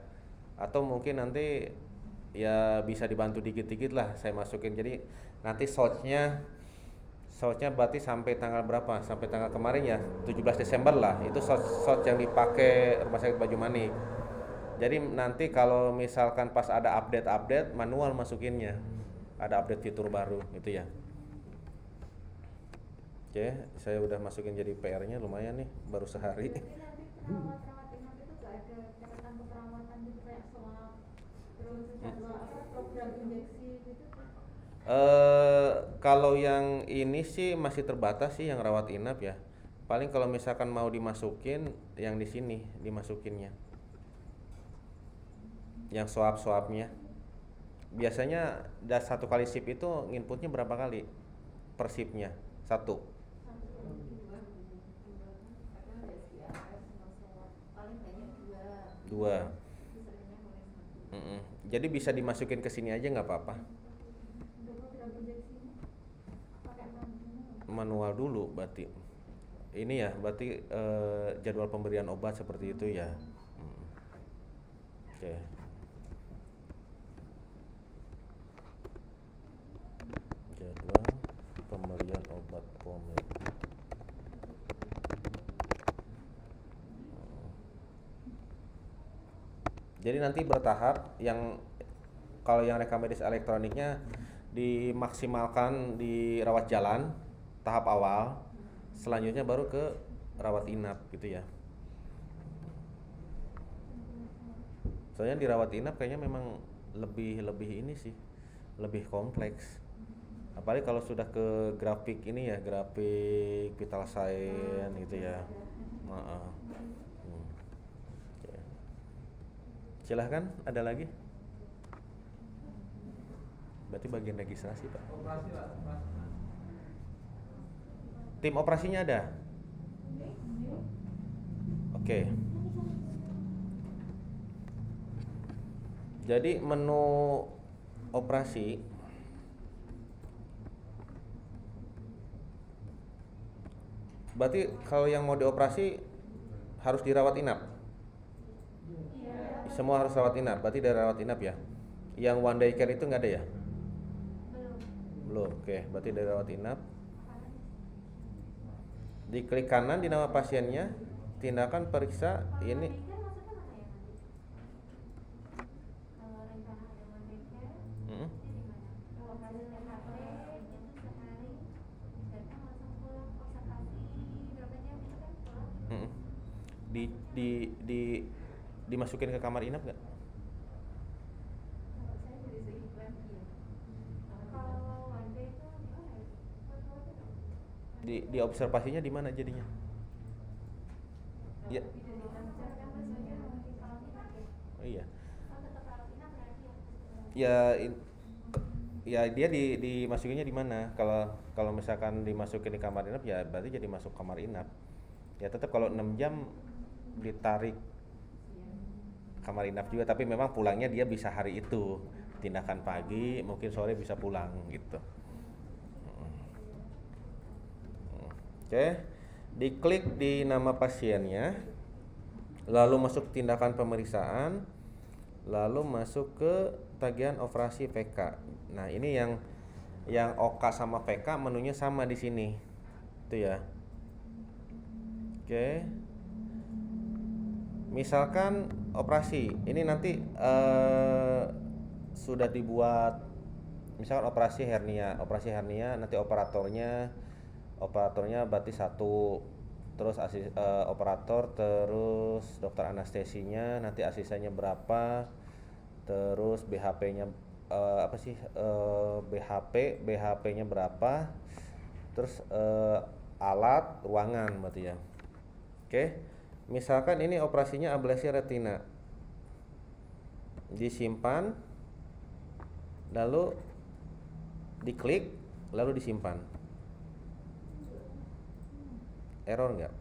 Atau mungkin nanti ya bisa dibantu dikit-dikit lah saya masukin. Jadi nanti shotnya berarti sampai tanggal berapa? Sampai tanggal kemarin ya, 17 Desember lah. Itu shot yang dipakai Rumah Sakit Baju Manik. Jadi nanti kalau misalkan pas ada update manual masukinnya. Ada update fitur baru gitu ya. Oke, saya udah masukin jadi PR-nya lumayan nih, baru sehari. Tapi nanti perawat inap itu gak ada catatan keperawatan gitu kayak swab, terus jadwal program injeksi gitu. Kalau yang ini sih masih terbatas sih yang rawat inap ya. Paling kalau misalkan mau dimasukin yang di sini dimasukinnya. Yang swab-swabnya. Biasanya satu kali sip itu inputnya berapa kali per sipnya? Satu. Dua. Jadi bisa dimasukin ke sini aja nggak apa-apa. Manual dulu berarti. Ini ya berarti jadwal pemberian obat seperti itu ya. Oke. Jadwal pemberian obat pomade. Jadi nanti bertahap, kalau yang rekam medis elektroniknya dimaksimalkan di rawat jalan tahap awal, selanjutnya baru ke rawat inap gitu ya. Soalnya di rawat inap kayaknya memang lebih ini sih, lebih kompleks. Apalagi kalau sudah ke grafik ini ya, grafik vital sign gitu ya. Oke. Silahkan, ada lagi? Berarti bagian registrasi Pak. Tim operasinya ada? Oke. Jadi menu operasi berarti kalau yang mau dioperasi harus dirawat inap? Semua harus rawat inap, berarti dari rawat inap ya? Yang one day care itu nggak ada ya? Belum, oke, berarti dari rawat inap. Diklik kanan di nama pasiennya, tindakan periksa ini. Dimasukin ke kamar inap nggak? Di observasinya di mana jadinya? Ya. Oh iya. Ya dia dimasukinnya di mana? Kalau misalkan dimasukin di kamar inap ya berarti jadi masuk kamar inap. Ya tetap kalau 6 jam ditarik kamar inap juga, tapi memang pulangnya dia bisa hari itu. Tindakan pagi, mungkin sore bisa pulang gitu. Oke. Diklik di nama pasiennya, lalu masuk tindakan pemeriksaan, lalu masuk ke tagihan operasi PK. Nah, ini yang OK sama PK menunya sama di sini. Itu ya. Oke. Misalkan operasi, ini nanti sudah dibuat, misalkan operasi hernia nanti operatornya berarti satu, terus operator, terus dokter anestesinya, nanti asistennya berapa, terus BHP-nya BHP-nya berapa, terus alat, ruangan berarti ya. Oke. Misalkan ini operasinya ablasi retina, disimpan, lalu diklik, lalu disimpan. Error nggak?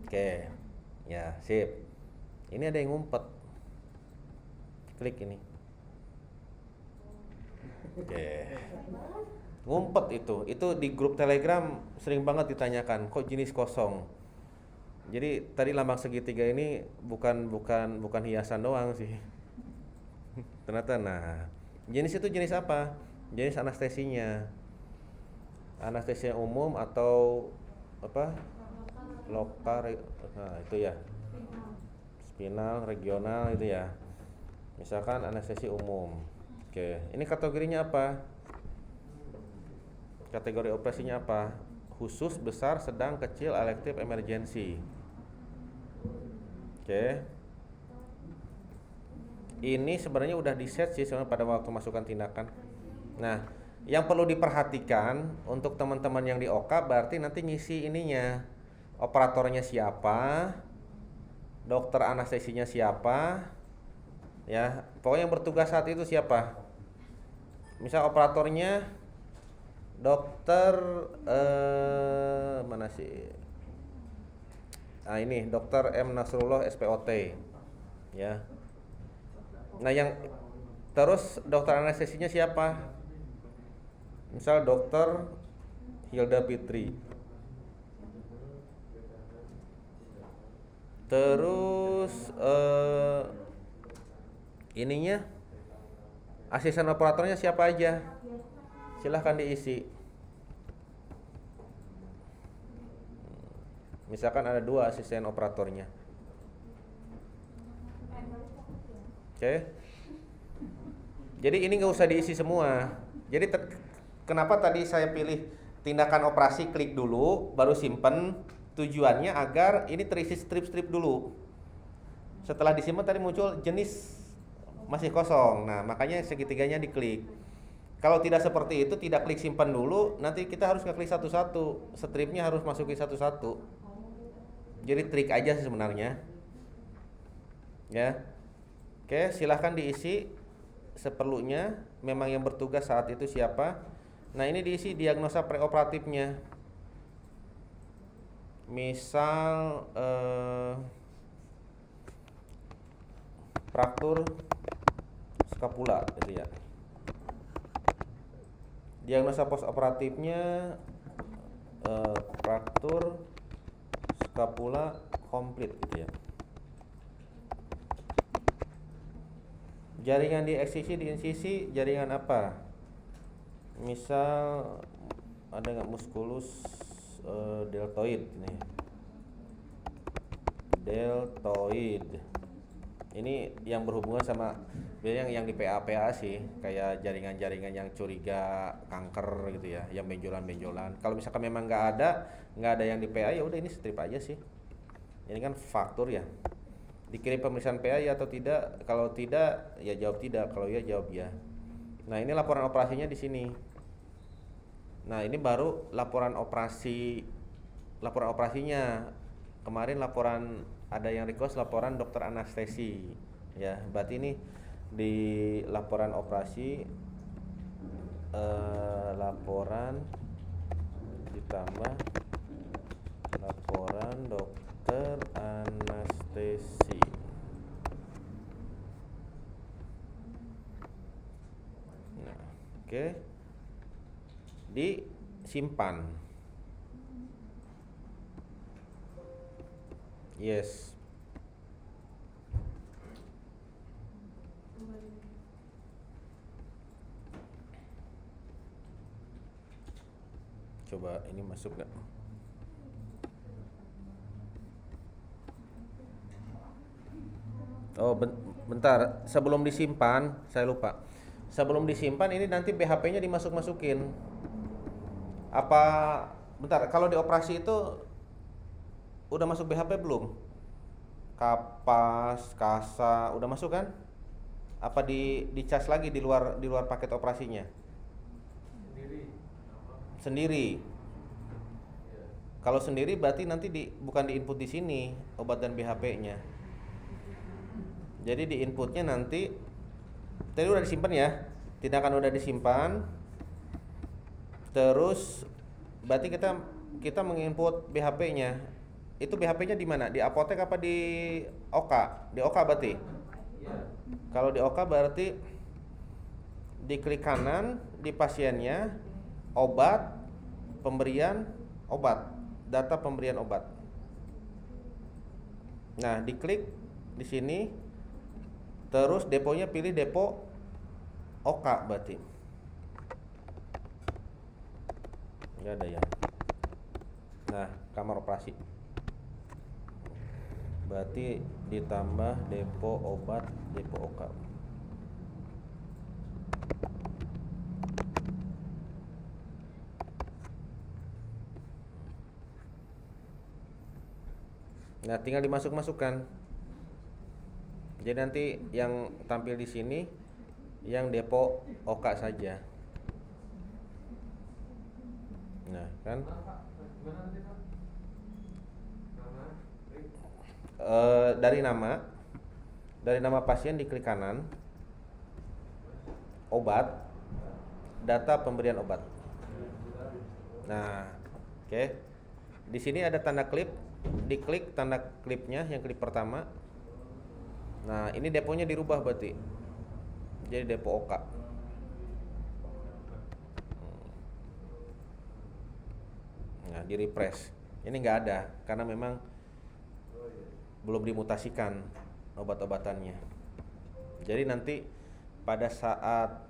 Oke, ya sip. Ini ada yang ngumpet. Klik ini. Oke. Ngumpet itu di grup Telegram sering banget ditanyakan, kok jenis kosong. Jadi tadi lambang segitiga ini bukan hiasan doang sih. Ternyata jenis itu jenis apa? Jenis anestesinya. Anestesia umum atau apa? Lokal, itu ya. Spinal, regional itu ya. Misalkan anestesi umum. Oke, ini kategorinya apa? Kategori operasinya apa? Khusus, besar, sedang, kecil, elektif, emergensi. Oke. Ini sebenarnya udah di set sih sebenarnya pada waktu masukan tindakan. Nah, Yang perlu diperhatikan untuk teman-teman yang di OK berarti nanti ngisi ininya. Operatornya siapa? Dokter anestesinya siapa? Ya, pokoknya yang bertugas saat itu siapa? Misal operatornya dokter mana sih? Nah, ini Dokter M Nasrullah SPOT. Ya. Nah, yang terus dokter anestesinya siapa? Misal Dokter Hilda Fitri. Terus ininya asisten operatornya siapa aja? Silahkan diisi. Misalkan ada 2 asisten operatornya. Oke. Jadi ini nggak usah diisi semua. Jadi kenapa tadi saya pilih tindakan operasi klik dulu, baru simpen. Tujuannya agar ini terisi strip-strip dulu. Setelah disimpan tadi muncul jenis masih kosong. Nah, makanya segitiganya diklik. Kalau tidak seperti itu, tidak klik simpan dulu, nanti kita harus ngeklik satu-satu. Stripnya harus masukin satu-satu. Jadi trik aja sih sebenarnya. Ya. Oke, silahkan diisi seperlunya. Memang yang bertugas saat itu siapa. Nah, ini diisi diagnosa preoperatifnya. Misal fraktur skapula gitu ya. Diagnosa postoperatifnya fraktur skapula komplit gitu ya. Jaringan di eksisi, di insisi, jaringan apa? Misal ada nggak muskulus deltoid nih. Deltoid. Ini yang berhubungan sama biasanya yang di PA sih, kayak jaringan-jaringan yang curiga kanker gitu ya, yang benjolan-benjolan. Kalau misalkan memang nggak ada yang di PA, ya udah ini strip aja sih. Ini kan faktur ya. Dikirim pemeriksaan PA ya atau tidak? Kalau tidak, ya jawab tidak. Kalau ya jawab ya. Nah, ini laporan operasinya di sini. Nah, ini baru laporan operasinya. Kemarin laporan ada yang request laporan dokter anestesi. Ya, berarti ini di laporan operasi laporan ditambah laporan dokter anestesi. Nah, oke. Disimpan. Yes. Coba ini masuk nggak? Oh, bentar. Sebelum disimpan, saya lupa. Sebelum disimpan ini nanti BHP-nya dimasuk-masukin. Apa bentar, kalau di operasi itu udah masuk BHP belum? Kapas, kasa, udah masuk kan? Apa dicas lagi di luar paket operasinya? Sendiri. Kalau sendiri berarti nanti bukan di input di sini obat dan BHP-nya. Jadi di inputnya nanti tadi udah disimpan ya. Tindakan udah disimpan. Terus berarti kita menginput BHP-nya. Itu BHP-nya di mana? Di apotek apa di OK? Di OK berarti. Kalau di OK berarti di klik kanan di pasiennya, obat, pemberian obat, data pemberian obat. Nah, diklik di sini. Terus deponya pilih depo OK berarti. Enggak ada ya. Nah, kamar operasi. Berarti ditambah depo obat, depo OK. Nah, tinggal dimasuk-masukkan. Jadi nanti yang tampil di sini yang depo OK saja. Nah, kan dari nama pasien diklik kanan, obat, data pemberian obat. Nah, oke. Di sini ada tanda klip, diklik tanda klipnya yang klip pertama. Nah, ini deponya dirubah berarti. Jadi depo OK. Nah, di refresh. Ini nggak ada karena memang belum dimutasikan obat-obatannya. Jadi nanti pada saat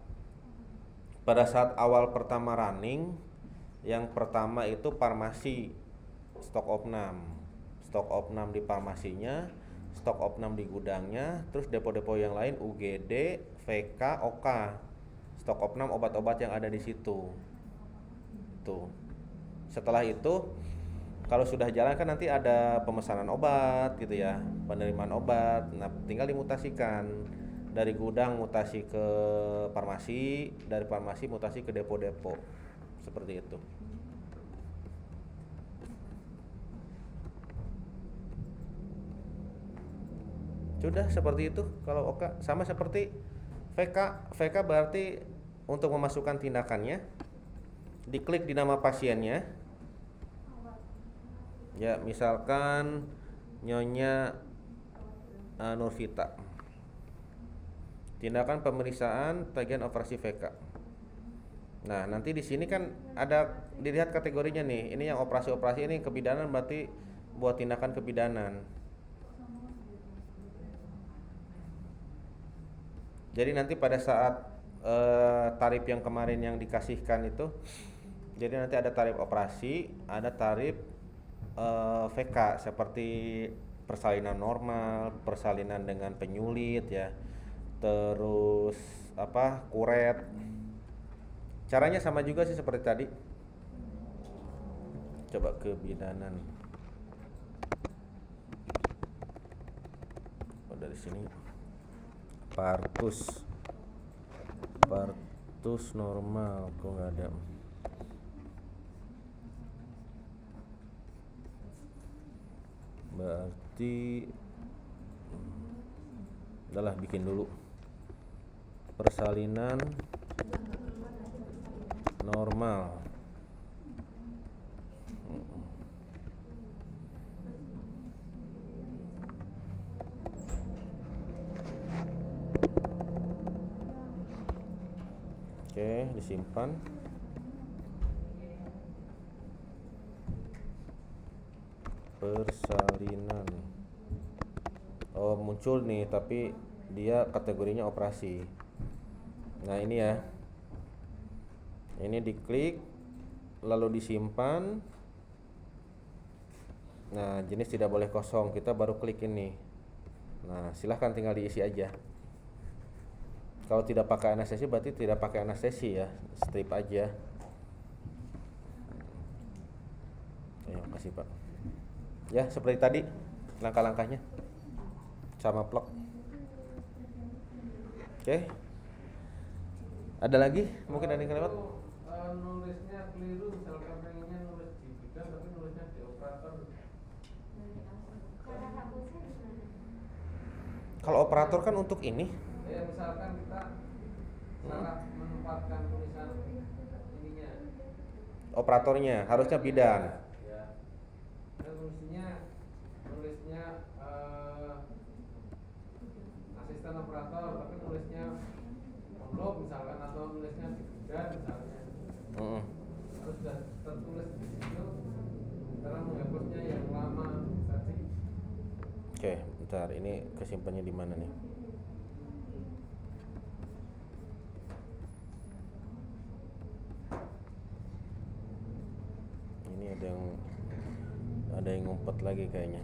awal pertama running, yang pertama itu farmasi stok opnam di farmasinya, stok opnam di gudangnya, terus depo-depo yang lain UGD, VK, OK, stok opnam obat-obat yang ada di situ. Tuh. Setelah itu kalau sudah jalan kan nanti ada pemesanan obat gitu ya, penerimaan obat. Nah, tinggal dimutasikan dari gudang mutasi ke farmasi, dari farmasi mutasi ke depo-depo. Seperti itu. Sudah seperti itu. Kalau OK sama seperti VK berarti untuk memasukkan tindakannya diklik di nama pasiennya. Ya, misalkan Nyonya Nurvita. Tindakan pemeriksaan tagihan operasi VK. Nah, nanti di sini kan ada dilihat kategorinya nih. Ini yang operasi-operasi, ini kebidanan berarti buat tindakan kebidanan. Jadi nanti pada saat tarif yang kemarin yang dikasihkan itu, jadi nanti ada tarif operasi, ada tarif VK seperti persalinan normal, persalinan dengan penyulit ya, terus kuret. Caranya sama juga sih seperti tadi. Coba kebidanan. Dari sini partus normal kok nggak ada. Berarti udahlah bikin dulu persalinan normal. Oke, disimpan. Persalinan. Oh, muncul nih, tapi dia kategorinya operasi. Nah, ini ya. Ini diklik lalu disimpan. Nah, jenis tidak boleh kosong. Kita baru klik ini. Nah, silahkan tinggal diisi aja. Kalau tidak pakai anestesi berarti tidak pakai anestesi ya, strip aja. Terima kasih Pak. Ya, seperti tadi langkah-langkahnya sama plug. Oke. Ada lagi? Mungkin ada yang kelewat? Nulisnya keliru, misalkan pengennya nulis di bidang tapi nulisnya di operator. Kalau operator kan untuk ini. Ya misalkan kita salah menempatkan tulisan ininya. Operatornya harusnya bidan. Ya. Dan nulisnya asisten operator tapi nulisnya pondok misalkan atau nulisnya di bidan misalnya. Harus sudah tertulis di situ karena menghapusnya yang lama tadi. Oke, bentar, ini kesimpannya di mana nih? Ini ada yang ngumpet lagi kayaknya.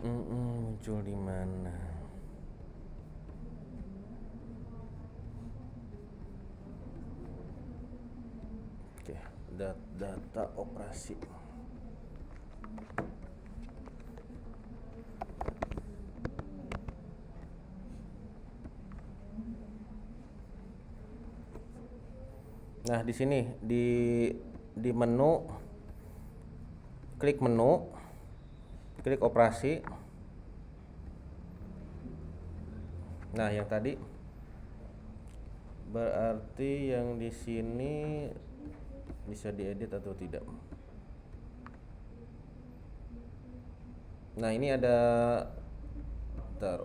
Muncul di mana? Oke, data operasi. Nah, di sini di menu, klik menu, klik operasi. Nah, yang tadi berarti yang di sini bisa diedit atau tidak. Nah, ini ada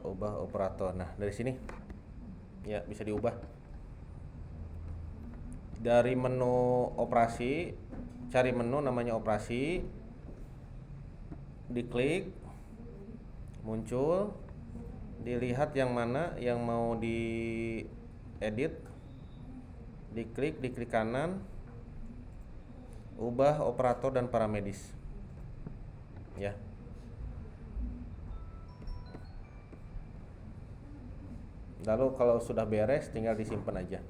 ubah operator. Nah, dari sini ya bisa diubah. Dari menu operasi, cari menu namanya operasi, diklik, muncul, dilihat yang mana yang mau diedit, diklik kanan, ubah operator dan paramedis, ya. Lalu kalau sudah beres tinggal disimpan aja.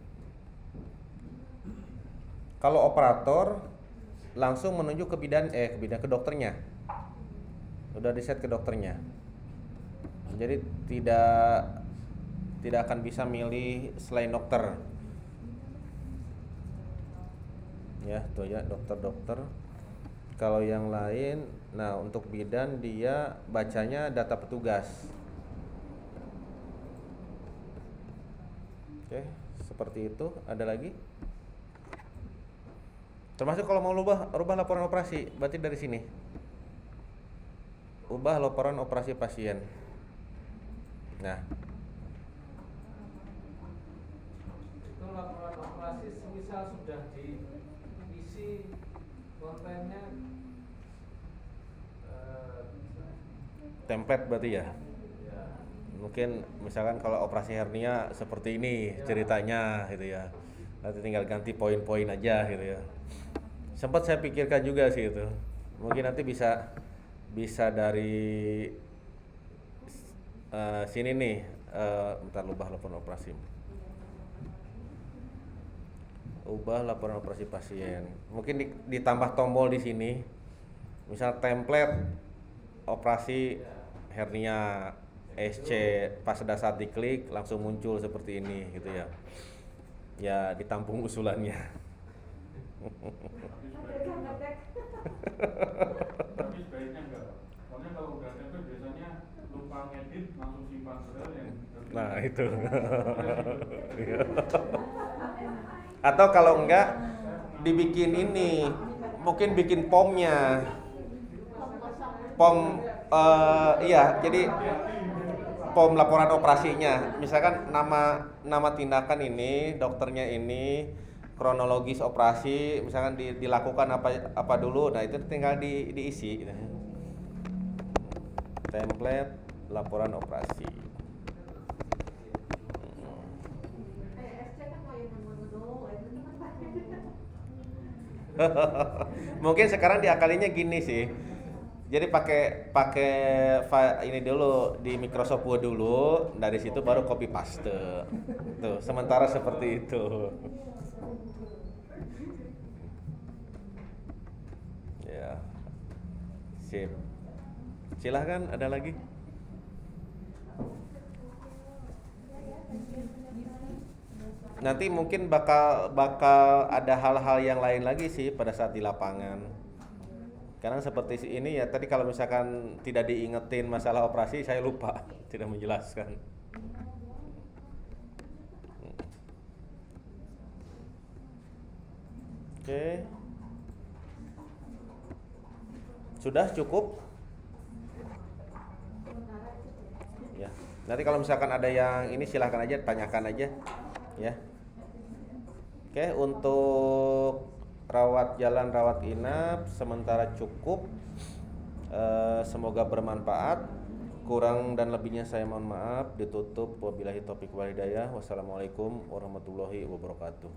Kalau operator langsung menuju ke ke dokternya. Udah di set ke dokternya. Jadi tidak akan bisa milih selain dokter. Ya, tuh ya dokter. Kalau yang lain, nah untuk bidan dia bacanya data petugas. Oke, seperti itu. Ada lagi? Termasuk kalau mau rubah laporan operasi, berarti dari sini. Ubah laporan operasi pasien. Nah, Itu laporan operasi semisal sudah diisi kontennya template berarti ya. ya Mungkin misalkan kalau operasi hernia seperti ini ceritanya gitu ya. Nanti tinggal ganti poin-poin aja gitu ya. Sempat saya pikirkan juga sih itu. Mungkin nanti bisa dari sini nih, bentar, ubah laporan operasi. Ubah laporan operasi pasien. Mungkin ditambah tombol di sini. Misal template operasi hernia SC, pas pada saat diklik langsung muncul seperti ini gitu ya. Ya ditampung usulannya. Tapi sebaiknya enggak. Soalnya kalau udah template biasanya lupa ngedit langsung simpan padahal yang Nah itu. Atau kalau enggak dibikin ini, mungkin bikin pomnya. Iya, jadi pom laporan operasinya. Misalkan nama tindakan ini, dokternya ini, kronologis operasi, misalkan dilakukan apa dulu. Nah, itu tinggal diisi. Template laporan operasi. Mungkin sekarang diakalinya gini sih. Jadi pakai ini dulu di Microsoft Word dulu, dari situ baru copy paste. Tuh, sementara seperti itu. Ya. Sip. Silahkan, ada lagi? Nanti mungkin bakal ada hal-hal yang lain lagi sih pada saat di lapangan. Karena seperti ini ya, tadi kalau misalkan tidak diingetin masalah operasi, saya lupa tidak menjelaskan. Oke. Sudah cukup? Ya. Nanti kalau misalkan ada yang ini silahkan aja, tanyakan aja, ya. Oke, untuk rawat jalan, rawat inap sementara cukup. Semoga bermanfaat. Kurang dan lebihnya saya mohon maaf. Ditutup wabillahi taufiq wal hidayah. Wassalamualaikum warahmatullahi wabarakatuh.